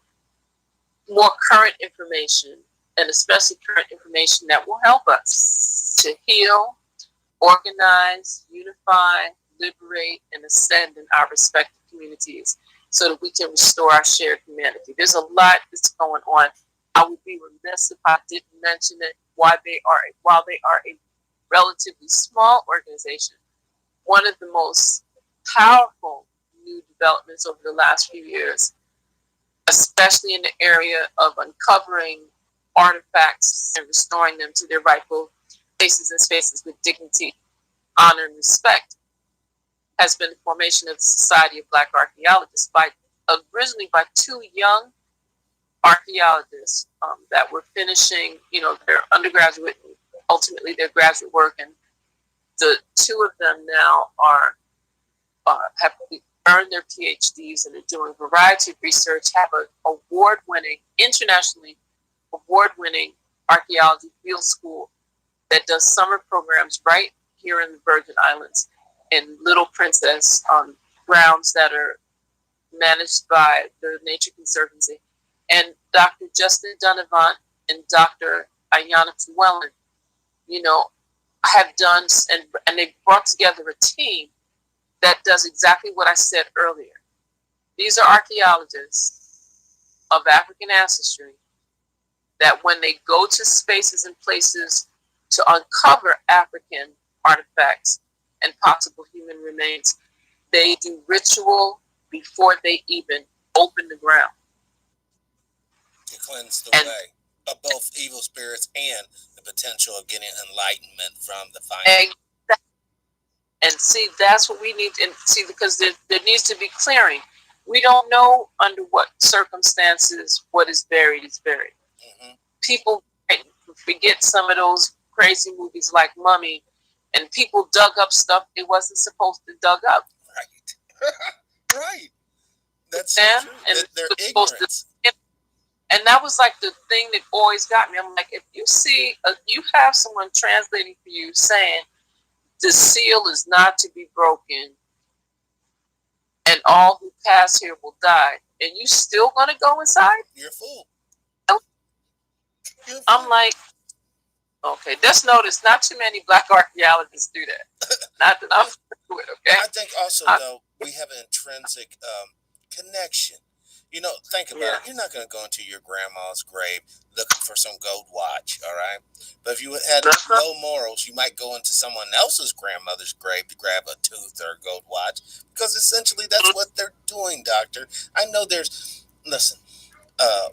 more current information, and especially current information that will help us to heal, organize, unify, liberate, and ascend in our respective communities. so that we can restore our shared humanity. There's a lot that's going on. I would be remiss if I didn't mention it. While they are a relatively small organization, one of the most powerful new developments over the last few years, especially in the area of uncovering artifacts and restoring them to their rightful places and spaces with dignity, honor, and respect, has been the formation of the Society of Black Archaeologists originally by two young archaeologists that were finishing, their undergraduate and ultimately their graduate work, and the two of them now have earned their PhDs and are doing a variety of research. Have an internationally award-winning archaeology field school that does summer programs right here in the Virgin Islands in Little Princess on grounds that are managed by the Nature Conservancy. And Dr. Justin Donovan and Dr. Ayana Llewellyn, have done, and they've brought together a team that does exactly what I said earlier. These are archaeologists of African ancestry that when they go to spaces and places to uncover African artifacts and possible human remains, they do ritual before they even open the ground. To cleanse the way of both evil spirits and the potential of getting enlightenment from the finding. And see, that's what we need to see, because there needs to be clearing. We don't know under what circumstances what is buried is buried. Mm-hmm. People forget some of those crazy movies like Mummy, and people dug up stuff it wasn't supposed to dug up. Right. Right. That's so true. And they're ignorant. And that was like the thing that always got me. I'm like, if you see, you have someone translating for you saying, the seal is not to be broken, and all who pass here will die, and you still gonna go inside? You're a fool. I'm like, okay, just notice not too many Black archaeologists do that. Not that I'm do it, okay? I think also, though, we have an intrinsic connection. Think about it. You're not going to go into your grandma's grave looking for some gold watch, all right? But if you had low morals, you might go into someone else's grandmother's grave to grab a tooth or a gold watch, because essentially that's what they're doing, doctor. I know listen,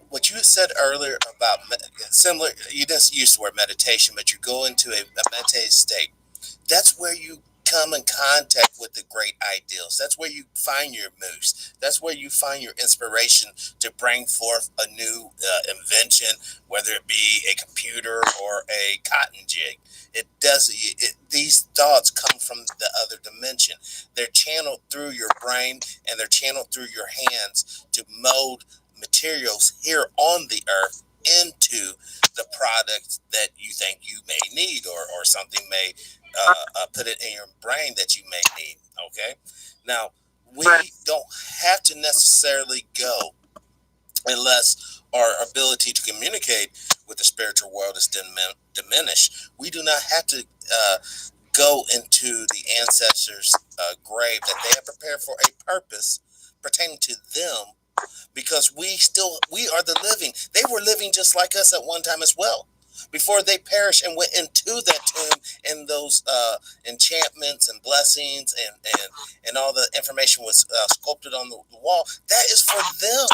what you said earlier about similar, you didn't use the word meditation, but you go into a meditative state. That's where you come in contact with the great ideals. That's where you find your moose. That's where you find your inspiration to bring forth a new invention, whether it be a computer or a cotton jig. These thoughts come from the other dimension. They're channeled through your brain and they're channeled through your hands to mold materials here on the earth into the products that you think you may need, or something may put it in your brain that you may need. Okay, now we don't have to necessarily go unless our ability to communicate with the spiritual world is diminished. We do not have to go into the ancestors' grave that they have prepared for a purpose pertaining to them, because we are the living. They were living just like us at one time as well, before they perished and went into that tomb, and those enchantments and blessings and all the information was sculpted on the wall. That is for them.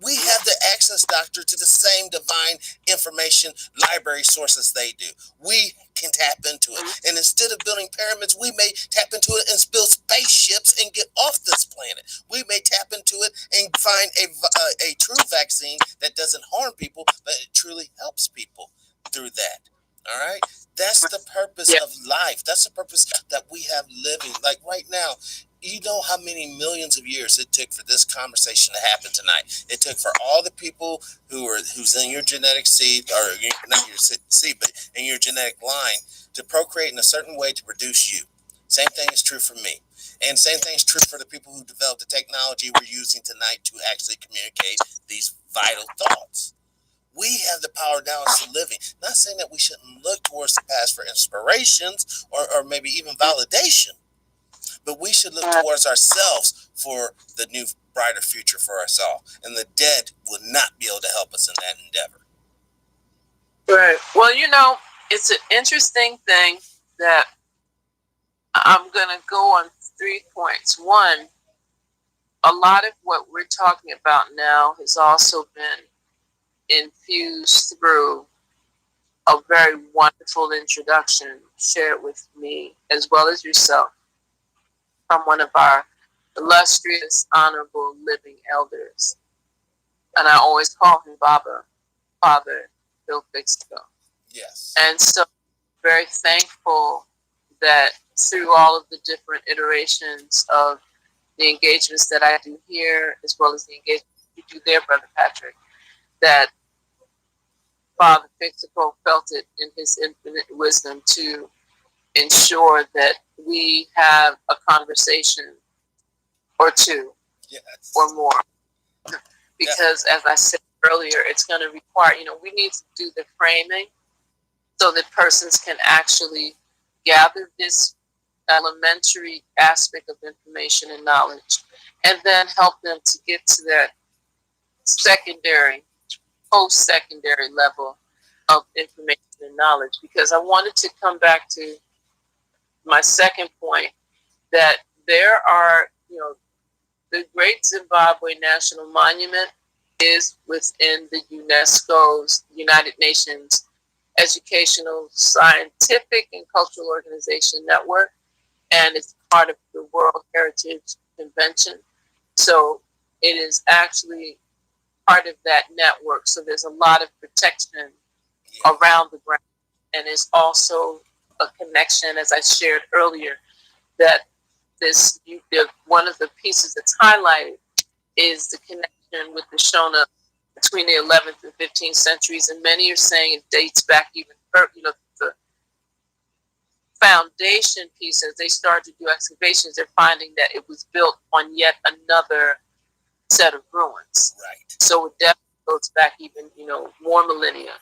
We have the access, doctor, to the same divine information library sources they do. We can tap into it. And instead of building pyramids, we may tap into it and build spaceships and get off this planet. We may tap into it and find a true vaccine that doesn't harm people, but it truly helps people through that. All right? That's the purpose of life. That's the purpose that we have living. Like right now, you know how many millions of years it took for this conversation to happen tonight. It took for all the people who's in your genetic seed, or not your seed, but in your genetic line, to procreate in a certain way to produce you. Same thing is true for me. And same thing is true for the people who developed the technology we're using tonight to actually communicate these vital thoughts. We have the power now as the living. Not saying that we shouldn't look towards the past for inspirations or maybe even validation. but we should look towards ourselves for the new, brighter future for us all. And the dead will not be able to help us in that endeavor. Right. Well, it's an interesting thing that I'm going to go on 3 points. One, a lot of what we're talking about now has also been infused through a very wonderful introduction shared with me, as well as yourself, from one of our illustrious, honorable living elders. And I always call him Baba, Father Bill Fixco. Yes. And so, very thankful that through all of the different iterations of the engagements that I do here, as well as the engagements you do there, Brother Patrick, that Father Fixco felt it in his infinite wisdom to ensure that we have a conversation or two, yes, or more. Because, as I said earlier, it's going to require, we need to do the framing so that persons can actually gather this elementary aspect of information and knowledge, and then help them to get to that secondary, post-secondary level of information and knowledge. Because I wanted to come back to my second point, that there are, the Great Zimbabwe National Monument is within the UNESCO's United Nations Educational, Scientific, and Cultural Organization Network, and it's part of the World Heritage Convention. So it is actually part of that network. So there's a lot of protection around the ground. And it's also a connection, as I shared earlier, that one of the pieces that's highlighted is the connection with the Shona between the 11th and 15th centuries. And many are saying it dates back even further, the foundation piece. As they start to do excavations, they're finding that it was built on yet another set of ruins. Right. So it definitely goes back even, more millennia.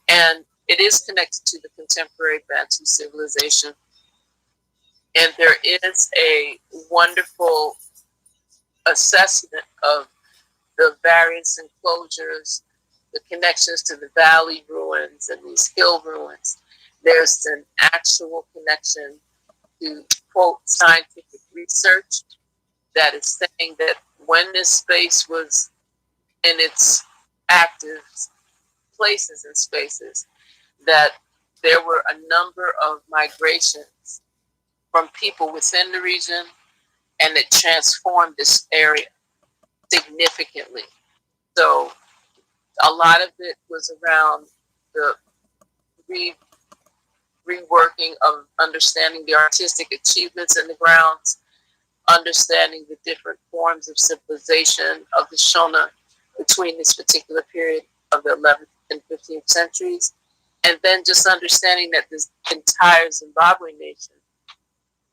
And it is connected to the contemporary Bantu civilization. And there is a wonderful assessment of the various enclosures, the connections to the valley ruins and these hill ruins. There's an actual connection to, quote, scientific research that is saying that when this space was in its active places and spaces, that there were a number of migrations from people within the region, and it transformed this area significantly. So a lot of it was around the reworking of understanding the artistic achievements in the grounds, understanding the different forms of civilization of the Shona between this particular period of the 11th and 15th centuries, and then just understanding that this entire Zimbabwe nation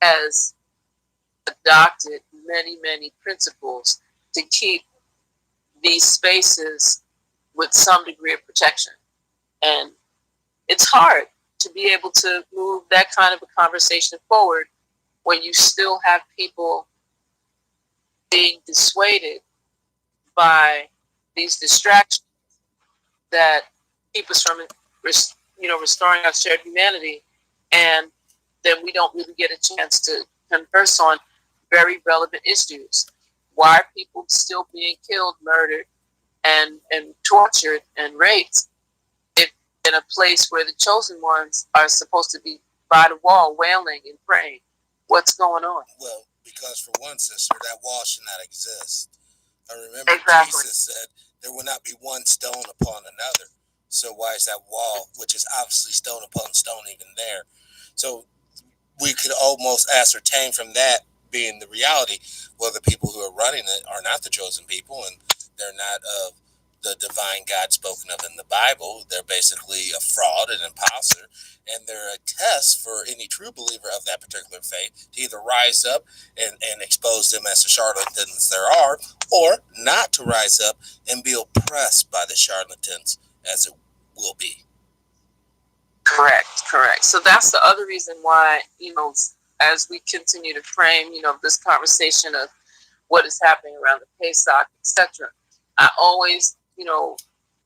has adopted many, many principles to keep these spaces with some degree of protection. And it's hard to be able to move that kind of a conversation forward when you still have people being dissuaded by these distractions that keep us from, restoring our shared humanity. And then we don't really get a chance to converse on very relevant issues. Why are people still being killed, murdered, and tortured and raped if in a place where the chosen ones are supposed to be by the wall wailing and praying? What's going on? Well, because for one, sister, that wall should not exist. I remember exactly. Jesus said there will not be one stone upon another. So why is that wall, which is obviously stone upon stone, even there? So we could almost ascertain from that being the reality, well, the people who are running it are not the chosen people, and they're not of the divine God spoken of in the Bible. They're basically a fraud, an imposter, and they're a test for any true believer of that particular faith to either rise up and expose them as the charlatans there are, or not to rise up and be oppressed by the charlatans as it will be. Correct. So that's the other reason why, as we continue to frame, this conversation of what is happening around the Pesach, etc., I always,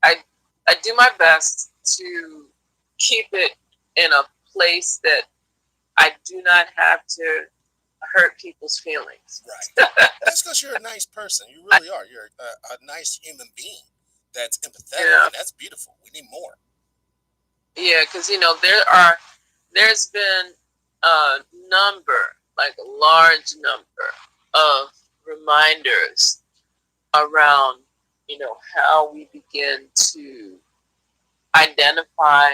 I I do my best to keep it in a place that I do not have to hurt people's feelings. Right. That's because you're a nice person. You really are. You're a nice human being that's empathetic, Yeah, and that's beautiful. We need more. yeah, because there's been a number, like a large number of reminders around, how we begin to identify,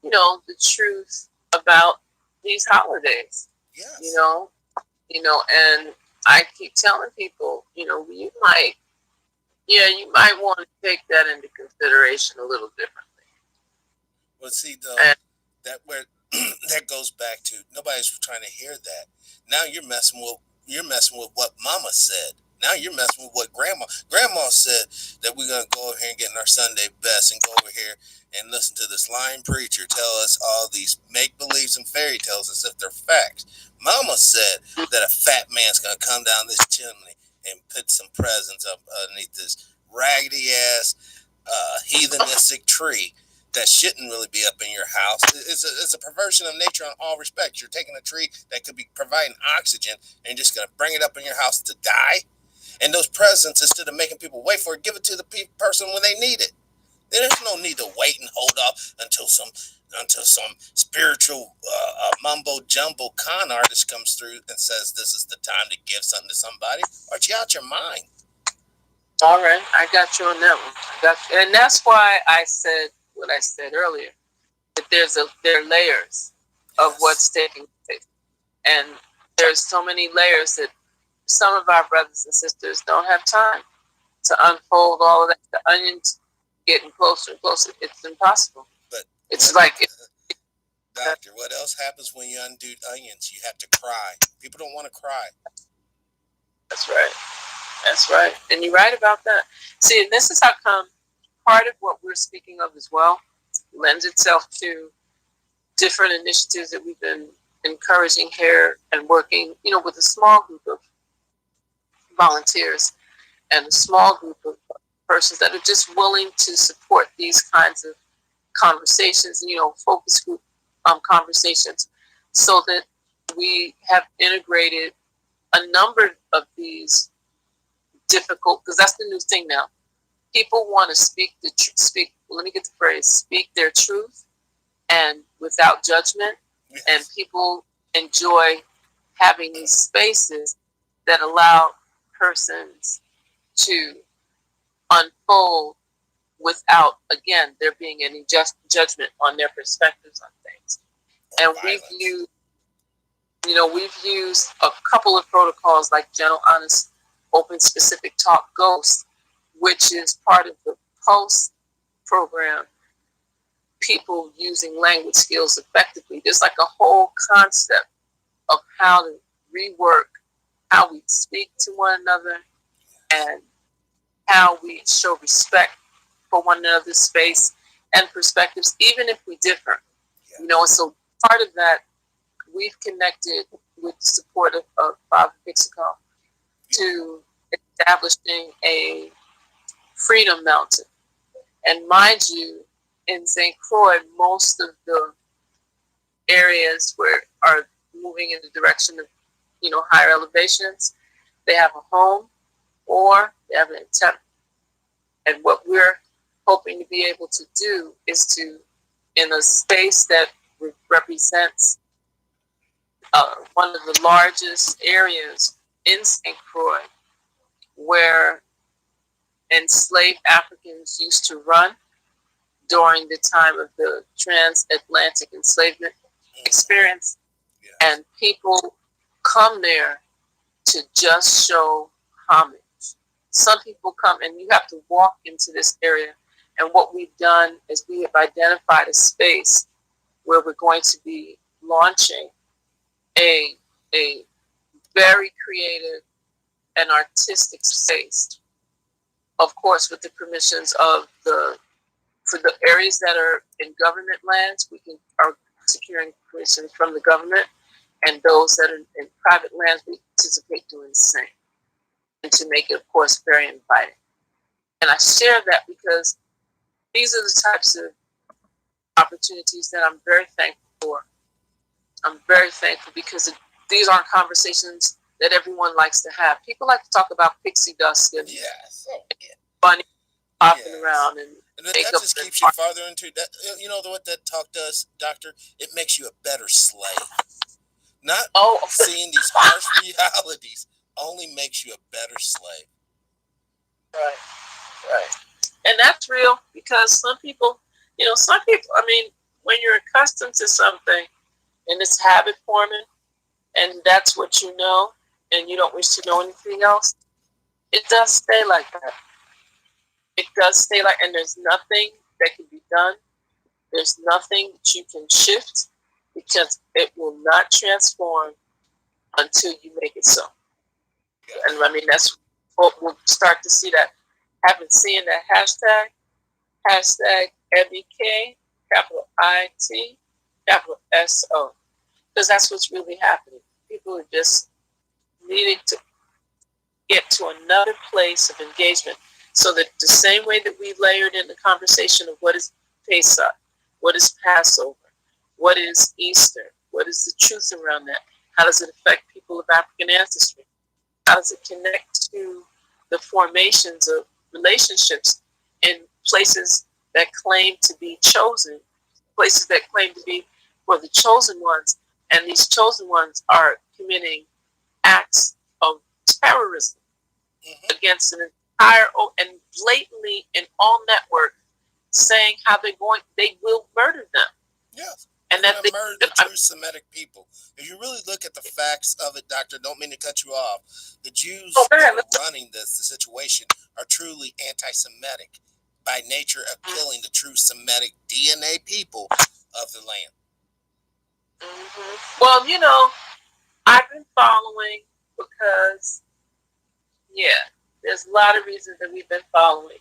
the truth about these holidays. Yes. And I keep telling people, you might want to take that into consideration a little differently. Well, see, though, And that where that goes back to nobody's trying to hear that. Now you're messing with what Mama said. Now you're messing with what Grandma said that we're gonna go over here and get in our Sunday best and go over here and listen to this lying preacher tell us all these make believes and fairy tales as if they're facts. Mama said that a fat man's gonna come down this chimney and put some presents up underneath this raggedy ass heathenistic tree that shouldn't really be up in your house. It's a perversion of nature on all respects. You're taking a tree that could be providing oxygen and just going to bring it up in your house to die. And those presents, instead of making people wait for it, give it to the person when they need it. There's no need to wait and hold off until some spiritual mumbo jumbo con artist comes through and says this is the time to give something to somebody. Aren't you out your mind? all right, I got you on that one. And that's why I said what I said earlier. That there are layers of what's taking place, and there's so many layers that some of our brothers and sisters don't have time to unfold all of that. The onions getting closer and closer. It's impossible. But it's like doctor, what else happens when you undo onions? You have to cry. People don't want to cry. That's right. That's right. And you're right about that. See, and this is how come part of what we're speaking of as well lends itself to different initiatives that we've been encouraging here and working, with a small group of volunteers and a small group of persons that are just willing to support these kinds of conversations, focus group conversations, so that we have integrated a number of these difficult, because that's the new thing now. People want to speak. Let me get the phrase: speak their truth, and without judgment. Yes. And people enjoy having these spaces that allow persons to unfold without, again, there being any judgment on their perspectives on things. And we've used a couple of protocols like Gentle, Honest, Open, Specific Talk, Ghost, which is part of the Pulse program. People using language skills effectively. There's like a whole concept of how to rework how we speak to one another and how we show respect for one another's space and perspectives, even if we differ. So part of that, we've connected with the support of Father Pixicom to establishing a Freedom Mountain. And mind you, in St. Croix, most of the areas where are moving in the direction of, higher elevations, they have a home or they have an antenna. And what we're hoping to be able to do is to, in a space that represents one of the largest areas in St. Croix, where enslaved Africans used to run during the time of the transatlantic enslavement experience. Yeah. And people come there to just show homage. Some people come, and you have to walk into this area. And what we've done is we have identified a space where we're going to be launching a very creative and artistic space, of course, with the permissions of for the areas that are in government lands, are securing permissions from the government. and those that are in private lands, we participate doing the same, and to make it, of course, very inviting. And I share that because these are the types of opportunities that I'm very thankful for. I'm very thankful because these aren't conversations that everyone likes to have. People like to talk about pixie dust and bunny popping around and that just keeps you farther into that. You know what that talk does, Doctor? It makes you a better slave. Not seeing these harsh realities only makes you a better slave. Right. And that's real because some people, I mean, when you're accustomed to something and it's habit forming and that's what you know and you don't wish to know anything else, it does stay like that. It does stay like, and there's nothing that can be done. There's nothing that you can shift because it will not transform until you make it so. And I mean, that's what we'll start to see that happen. Seeing that hashtag MEK, capital IT, capital SO. Because that's what's really happening. People are just needing to get to another place of engagement. So that the same way that we layered in the conversation of what is Pesach, what is Passover, what is Easter, what is the truth around that, how does it affect people of African ancestry, how does it connect to the formations of relationships in places that claim to be chosen, places that claim to be for the chosen ones, and these chosen ones are committing acts of terrorism against an entire and blatantly in all network saying how they will murder them. Yes. And that they murder the true Semitic people. If you really look at the facts of it, Doctor, don't mean to cut you off. The Jews that are running the situation are truly anti-Semitic by nature of killing the true Semitic DNA people of the land. Mm-hmm. Well, I've been following because, there's a lot of reasons that we've been following.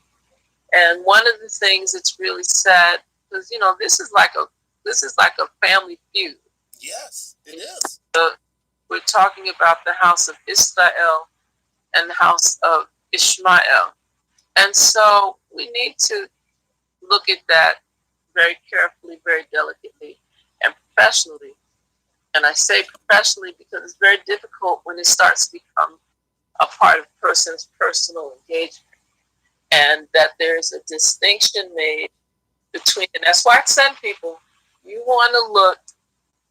And one of the things that's really sad, because, this is like a family feud. Yes, it is. We're talking about the house of Israel and the house of Ishmael. And so we need to look at that very carefully, very delicately, and professionally. And I say professionally because it's very difficult when it starts to become a part of a person's personal engagement. And that there's a distinction made between, and that's why I send people, you want to look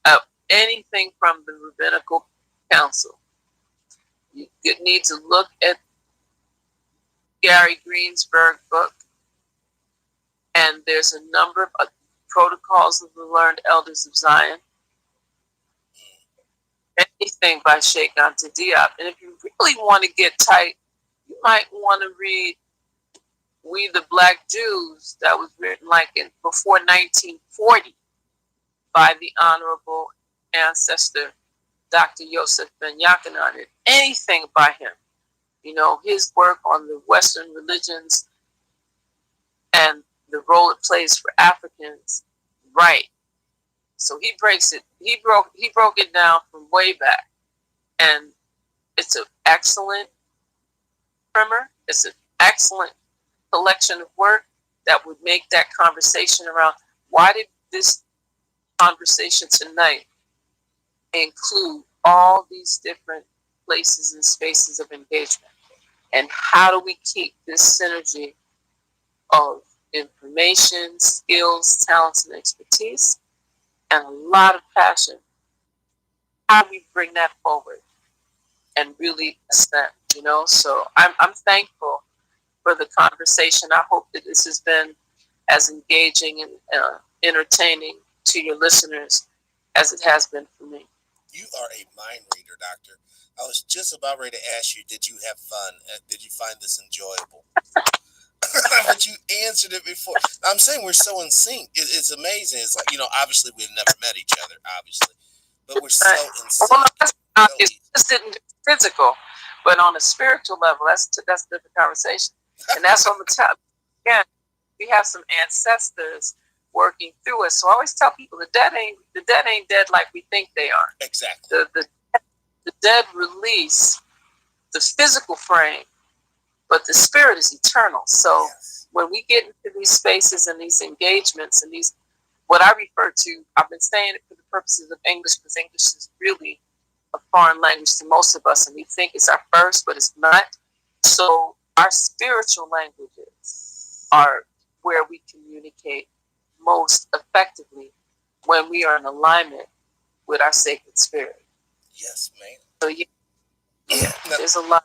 at anything from the Rabbinical Council. You need to look at Gary Greensberg book, and there's a number of protocols of the learned elders of Zion. Anything by Sheikh Anta Diop. And if you really want to get tight, you might want to read We the Black Jews, that was written before 1940 by the Honorable Ancestor Dr. Yosef Ben Yakinan. Anything by him. His work on the Western religions and the role it plays for Africans, right. So he breaks it. He broke it down from way back. And it's an excellent primer. It's an excellent collection of work that would make that conversation around why did this conversation tonight include all these different places and spaces of engagement, and how do we keep this synergy of information, skills, talents, and expertise, and a lot of passion? How do we bring that forward and really ascend? So I'm thankful for the conversation. I hope that this has been as engaging and entertaining to your listeners as it has been for me. You are a mind reader, Doctor. I was just about ready to ask you, did you have fun? Did you find this enjoyable? But you answered it before. I'm saying we're so in sync. It's amazing. It's like, obviously we've never met each other, obviously. But we're so in sync. Well, it just didn't do physical, but on a spiritual level, that's a different conversation. And that's on the top. Again, we have some ancestors working through us. So I always tell people the dead ain't dead like we think they are. Exactly. The dead release the physical frame, but the spirit is eternal. So when we get into these spaces and these engagements and these, what I refer to, I've been saying it for the purposes of English, because English is really a foreign language to most of us, and we think it's our first, but it's not. So our spiritual languages are where we communicate most effectively when we are in alignment with our sacred spirit. Yes, ma'am. So yeah, there's a lot.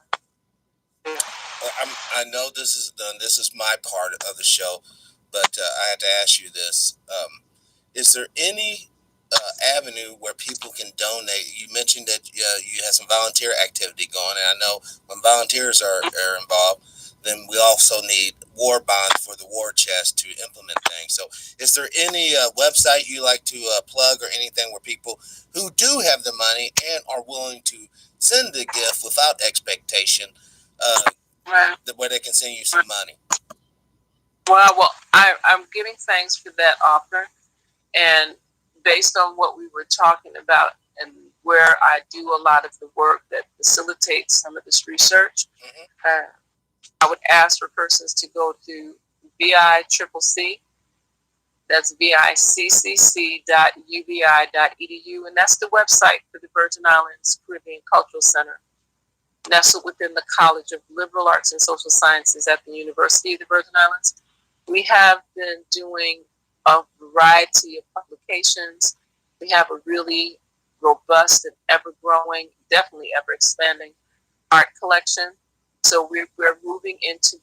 I know this is my part of the show, but I have to ask you this: is there any avenue where people can donate? You mentioned that you had some volunteer activity going, and I know when volunteers are involved, then we also need war bonds for the war chest to implement things. So, is there any website you like to plug or anything where people who do have the money and are willing to send a gift without expectation? Right. Where they can send you some money. Well, I'm giving thanks for that offer, and based on what we were talking about and where I do a lot of the work that facilitates some of this research, I would ask for persons to go to VICCC, that's VICCC.ubi.edu, and that's the website for the Virgin Islands Caribbean Cultural Center, nestled within the College of Liberal Arts and Social Sciences at the University of the Virgin Islands. We have been doing a variety of publications. We have a really robust and ever-growing, definitely ever-expanding art collection. So we're moving into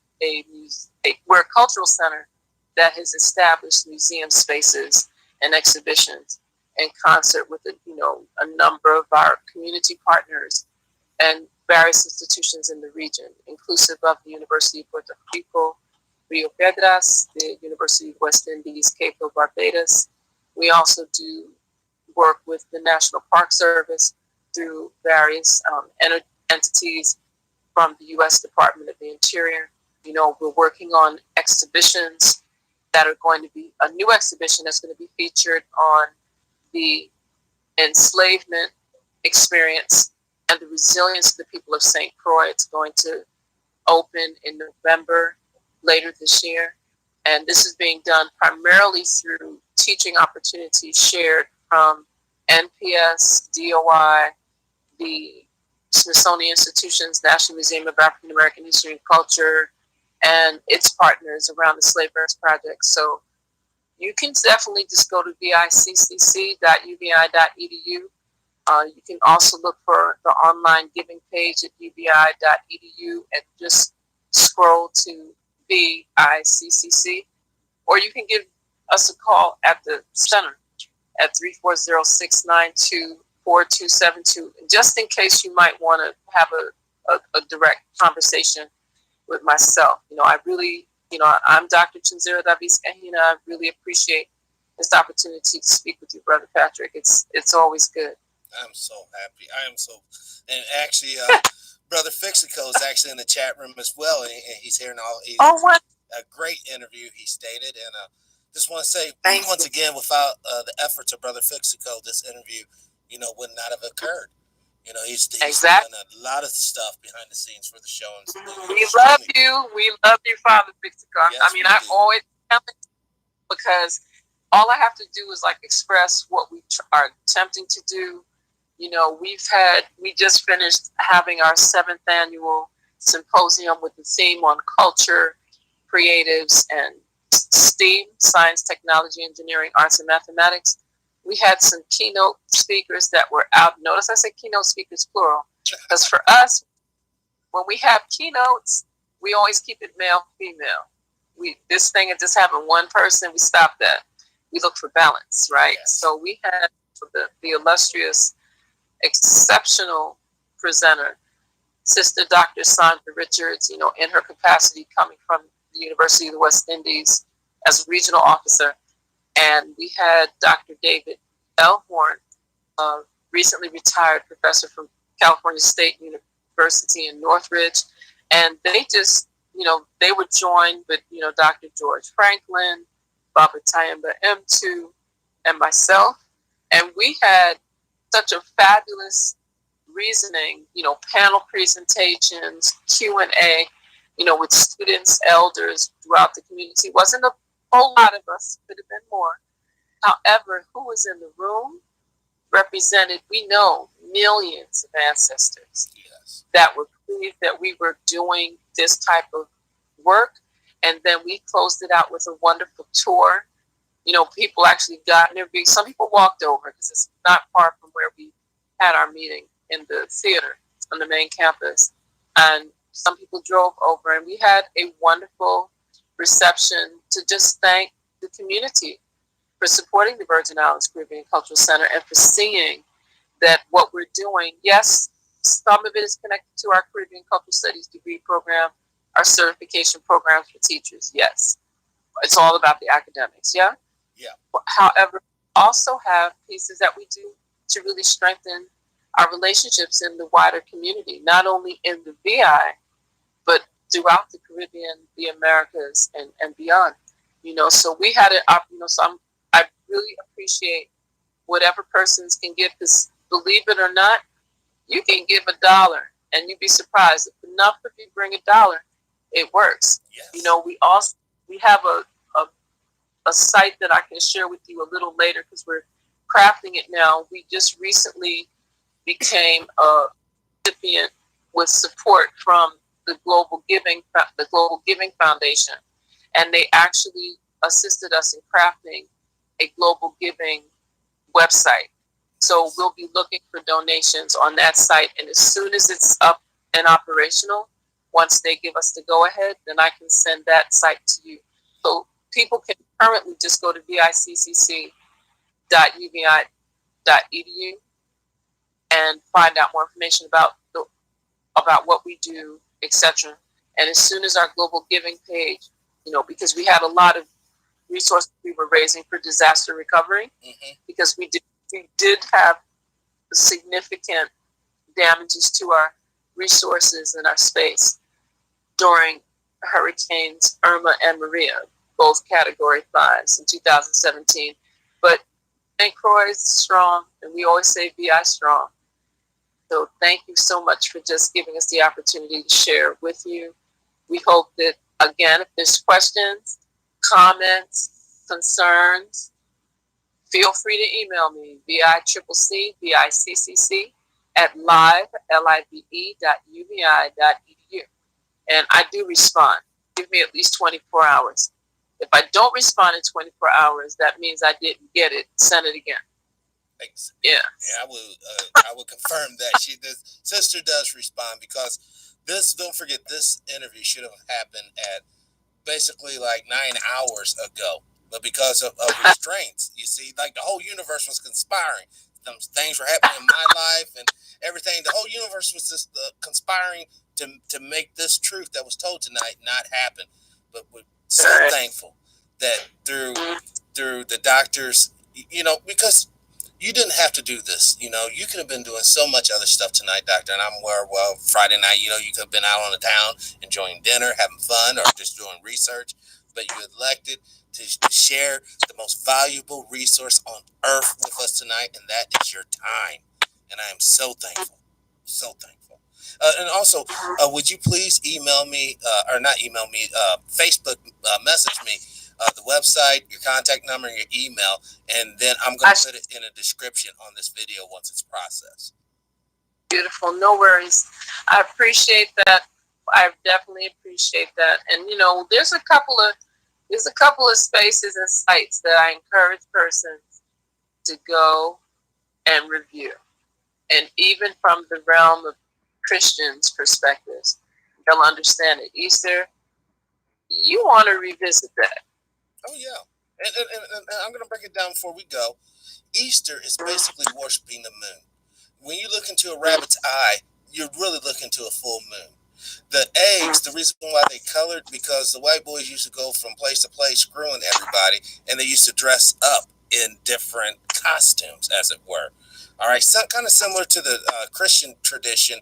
we're a cultural center that has established museum spaces and exhibitions in concert with a number of our community partners and various institutions in the region, inclusive of the University of Puerto Rico, Rio Piedras, the University of West Indies, Cape of Barbados. We also do work with the National Park Service through various entities from the U.S. Department of the Interior. We're working on exhibitions that are going to be a new exhibition that's going to be featured on the enslavement experience and the resilience of the people of St. Croix. It's going to open in November later this year. And this is being done primarily through teaching opportunities shared from NPS, DOI, the Smithsonian Institution's National Museum of African American History and Culture, and its partners around the Slave Rest Project. So you can definitely just go to vicccc.ubi.edu. You can also look for the online giving page at ubi.edu and just scroll to VICCC, or you can give us a call at the center at 340-692-4272, just in case you might want to have a direct conversation with myself. I really, I'm Dr. Chenzira Kahina. I really appreciate this opportunity to speak with you, Brother Patrick. It's always good. I'm so happy. And actually, Brother Fixico is actually in the chat room as well, and he's here now. What? A great interview, he stated, and just want to say Thank once you. again, without the efforts of Brother Fixico, this interview, would not have occurred. He's exactly. done a lot of stuff behind the scenes for the show. We love you. We love you, Father Fixico. Yes, I mean, I always tell it, because all I have to do is express what we are attempting to do. We just finished having our 7th annual symposium with the theme on culture, creatives, and STEAM, science, technology, engineering, arts, and mathematics. We had some keynote speakers that were out. Notice I said keynote speakers, plural, because for us, when we have keynotes, we always keep it male, female. This thing of just having one person, we stop that. We look for balance, right? Yes. So we had the illustrious, exceptional presenter, Sister Dr. Sandra Richards, in her capacity coming from the University of the West Indies as a regional officer. And we had Dr. David Elhorn, recently retired professor from California State University in Northridge. And they just, they were joined with, Dr. George Franklin, Baba Tayamba M2, and myself. And we had such a fabulous reasoning, panel presentations, Q&A, with students, elders throughout the community. Wasn't a whole lot of us, could have been more. However, who was in the room represented, we know, millions of ancestors. Yes. That were pleased that we were doing this type of work. And then we closed it out with a wonderful tour. People actually got there. Some people walked over because it's not far from where we had our meeting in the theater on the main campus. And some people drove over, and we had a wonderful reception to just thank the community for supporting the Virgin Islands Caribbean Cultural Center and for seeing that what we're doing, yes, some of it is connected to our Caribbean Cultural Studies degree program, our certification programs for teachers, yes. It's all about the academics, yeah? Yeah. However, we also have pieces that we do to really strengthen our relationships in the wider community, not only in the VI, but throughout the Caribbean, the Americas, and beyond. So we had it up, I really appreciate whatever persons can give, because believe it or not, you can give $1 and you'd be surprised. If enough of you bring $1, it works. Yes. We have a site that I can share with you a little later because we're crafting it now. We just recently became a recipient with support from the Global Giving Foundation, and they actually assisted us in crafting a Global Giving website. So we'll be looking for donations on that site, and as soon as it's up and operational, once they give us the go ahead, then I can send that site to you. So people can currently just go to vicccc.uvi.edu and find out more information about what we do, etc. And as soon as our global giving page, because we had a lot of resources we were raising for disaster recovery, because we did have significant damages to our resources and our space during hurricanes Irma and Maria, both category 5s in 2017. But St. Croix is strong, and we always say VI strong. So thank you so much for just giving us the opportunity to share with you. We hope that, again, if there's questions, comments, concerns, feel free to email me, vicc at live.uvi.edu. And I do respond. Give me at least 24 hours. If I don't respond in 24 hours, that means I didn't get it. Send it again. Yeah. I will confirm that sister does respond, because don't forget, this interview should have happened at basically like 9 hours ago, but because of restraints, you see, like the whole universe was conspiring. Things were happening in my life and everything. The whole universe was just conspiring to make this truth that was told tonight not happen. But we're so thankful that through the doctors, because you didn't have to do this. You could have been doing so much other stuff tonight, doctor. And I'm aware, Friday night, you could have been out on the town enjoying dinner, having fun, or just doing research. But you elected to share the most valuable resource on earth with us tonight, and that is your time. And I am so thankful. So thankful. And also, would you please email me, or not email me, Facebook message me, the website, your contact number, and your email, and then I'm going to put it in a description on this video once it's processed. Beautiful. No worries. I appreciate that. I definitely appreciate that. And, there's a couple of spaces and sites that I encourage persons to go and review. And even from the realm of Christians' perspectives, they'll understand it. Easter, you want to revisit that. Oh, yeah. And I'm going to break it down before we go. Easter is basically worshiping the moon. When you look into a rabbit's eye, you're really looking into a full moon. The eggs, the reason why they colored, because the white boys used to go from place to place screwing everybody, and they used to dress up in different costumes, as it were. All right, so kind of similar to the Christian tradition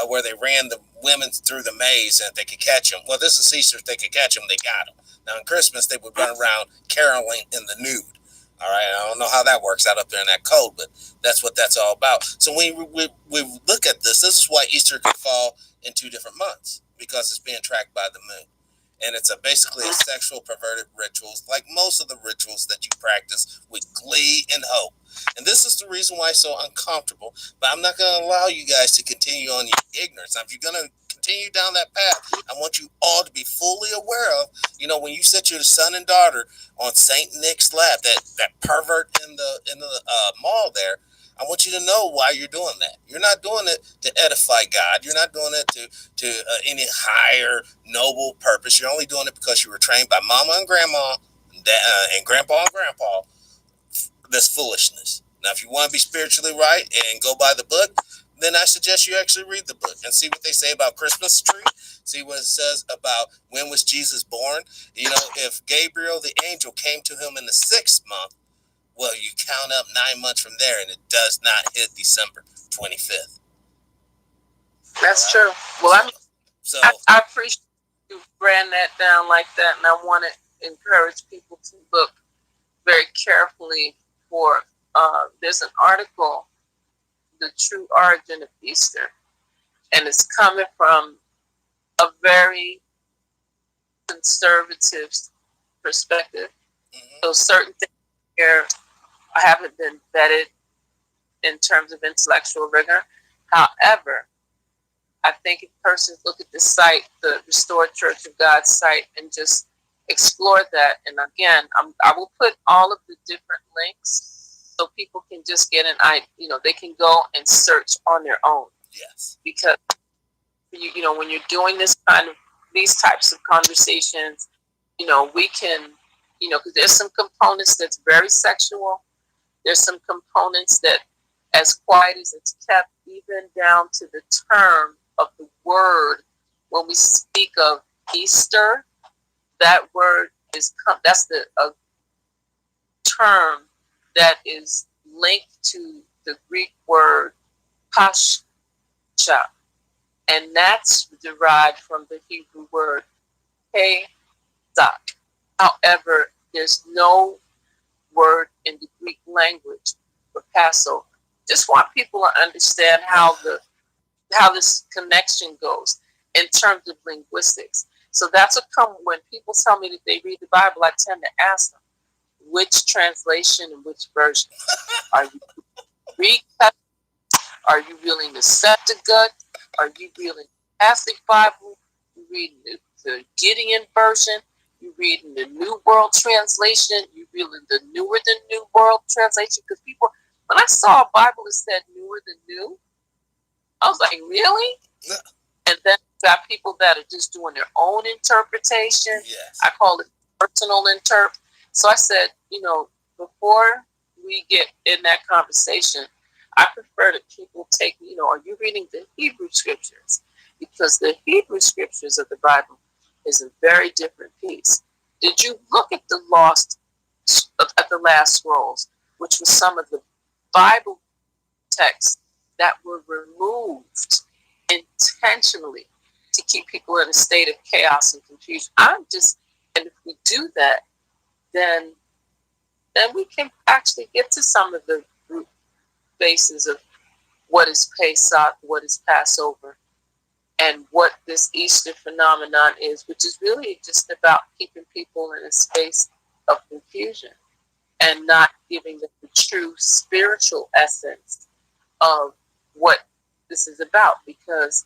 where they ran the women through the maze and if they could catch them. Well, this is Easter. If they could catch them, they got them. Now, in Christmas, they would run around caroling in the nude. All right, I don't know how that works out up there in that code, but that's what that's all about. So when we look at this is why Easter could fall in 2 different months because it's being tracked by the moon. And it's basically a sexual perverted rituals, like most of the rituals that you practice with glee and hope. And this is the reason why it's so uncomfortable. But I'm not going to allow you guys to continue on your ignorance. Now, if you're going to continue down that path, I want you all to be fully aware of, when you set your son and daughter on Saint Nick's lap, that pervert in the mall there. I want you to know why you're doing that. You're not doing it to edify God. You're not doing it to any higher noble purpose. You're only doing it because you were trained by mama and grandma and grandpa and grandpa. That's foolishness. Now, if you want to be spiritually right and go by the book, then I suggest you actually read the book and see what they say about Christmas tree. See what it says about when was Jesus born. If Gabriel the angel came to him in the 6th month, well, you count up 9 months from there, and it does not hit December 25th. That's true. Well, I appreciate you ran that down like that, and I want to encourage people to look very carefully for. There's an article, "The True Origin of Easter," and it's coming from a very conservative perspective. Mm-hmm. So certain things here haven't been vetted in terms of intellectual rigor. However, I think if persons look at the site, the Restored Church of God site, and just explore that, and again, I will put all of the different links so people can just get an idea. They can go and search on their own. Yes. Because when you're doing these types of conversations, we can, because there's some components that's very sexual. There's some components that, as quiet as it's kept, even down to the term of the word. When we speak of Easter, that word that's the term that is linked to the Greek word Pascha, and that's derived from the Hebrew word Pesach. However, there's no word in the Greek language for Passover. Just want people to understand how this connection goes in terms of linguistics. So that's when people tell me that they read the Bible, I tend to ask them, which translation and which version? Are you Greek? Are you reading the Septuagint? Are you reading the Catholic Bible? You reading the Gideon version? You reading the New World Translation? You reading the Newer Than New World Translation? Because people, when I saw a Bible that said Newer Than New, I was like, really? Yeah. And then you got people that are just doing their own interpretation. Yes. I call it personal interp. So I said, before we get in that conversation, I prefer that people take, are you reading the Hebrew scriptures? Because the Hebrew scriptures of the Bible is a very different piece. Did you look at the last scrolls, which was some of the Bible texts that were removed intentionally to keep people in a state of chaos and confusion? And if we do that, then we can actually get to some of the root bases of what is Pesach, what is Passover, and what this Easter phenomenon is, which is really just about keeping people in a space of confusion and not giving them the true spiritual essence of what this is about. Because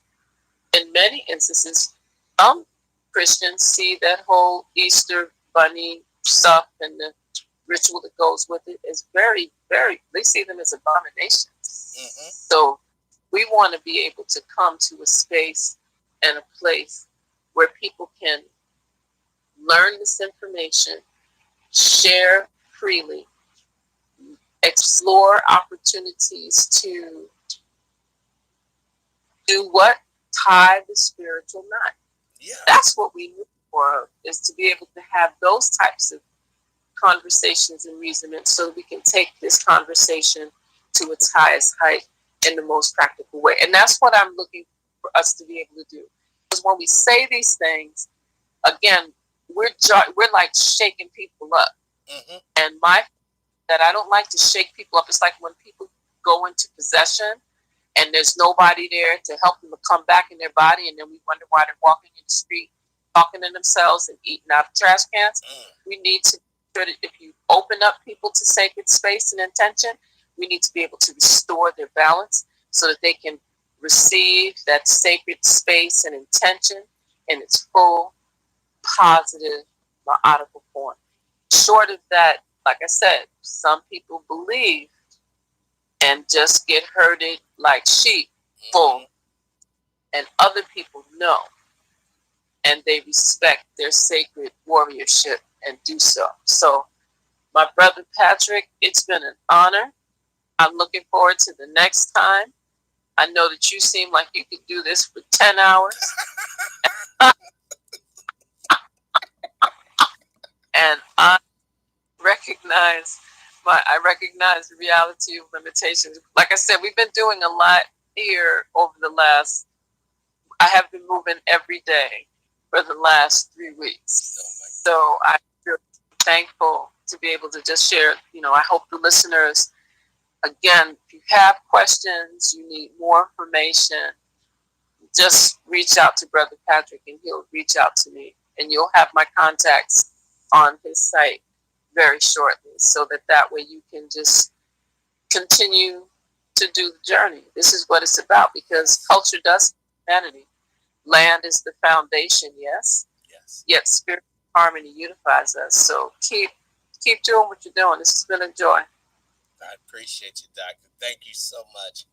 in many instances, some Christians see that whole Easter bunny stuff and the ritual that goes with it is very, very, they see them as abominations. Mm-hmm. So we want to be able to come to a space and a place where people can learn this information, share freely, explore opportunities to do what? Tie the spiritual knot. Yeah. That's what we look for, is to be able to have those types of conversations and reasonment so we can take this conversation to its highest height in the most practical way. And that's what I'm looking for us to be able to do. Because when we say these things, again, we're like shaking people up. Mm-hmm. And that I don't like to shake people up. It's like when people go into possession and there's nobody there to help them to come back in their body, and then we wonder why they're walking in the street, talking to themselves and eating out of trash cans. We need to sure that if you open up people to sacred space and intention, we need to be able to restore their balance so that they can receive that sacred space and intention in its full, positive, ma'atical form. Short of that, like I said, some people believe and just get herded like sheep, full, and other people know, and they respect their sacred warriorship and do so. So, my brother Patrick, it's been an honor. I'm looking forward to the next time. I know that you seem like you could do this for 10 hours. And I recognize the reality of limitations. Like I said, we've been doing a lot here over the last, I have been moving every day for the last 3 weeks. So I feel thankful to be able to just share, I hope the listeners, again, if you have questions, you need more information, just reach out to Brother Patrick and he'll reach out to me. And you'll have my contacts on his site very shortly so that way you can just continue to do the journey. This is what it's about because culture does humanity. Land is the foundation, yes. Yet spirit harmony unifies us. So keep doing what you're doing. This has been a joy. I appreciate you, Doctor. Thank you so much.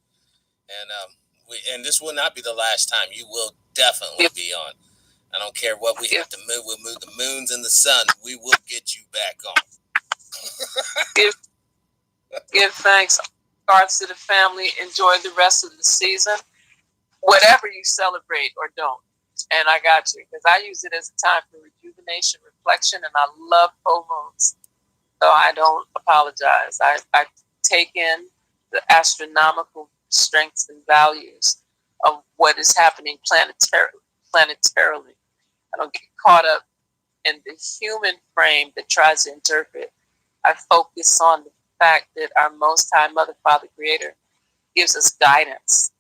And this will not be the last time. You will definitely be on. I don't care what we have to move. We'll move the moons and the sun. We will get you back on. Give thanks. Regards to the family. Enjoy the rest of the season. Whatever you celebrate or don't. And I got you. Because I use it as a time for rejuvenation, reflection, and I love full moons. So I don't apologize. I take in the astronomical strengths and values of what is happening planetarily. I don't get caught up in the human frame that tries to interpret. I focus on the fact that our Most High Mother, Father, Creator gives us guidance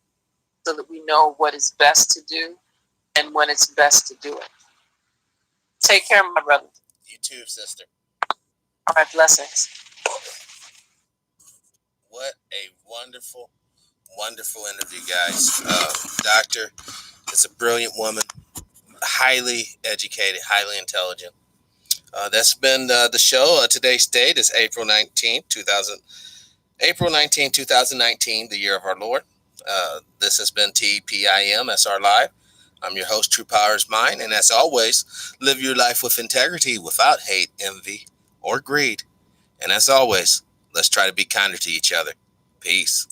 so that we know what is best to do and when it's best to do it. Take care, my brother. You too, sister. All right, blessings. What a wonderful, wonderful interview, guys. Doctor is a brilliant woman, highly educated, highly intelligent. That's been the show. Today's date is April 19, 2019, the year of our Lord. This has been TPIM SR Live. I'm your host, TruePowerIsMine, and as always, live your life with integrity, without hate, envy, or greed. And as always, let's try to be kinder to each other. Peace.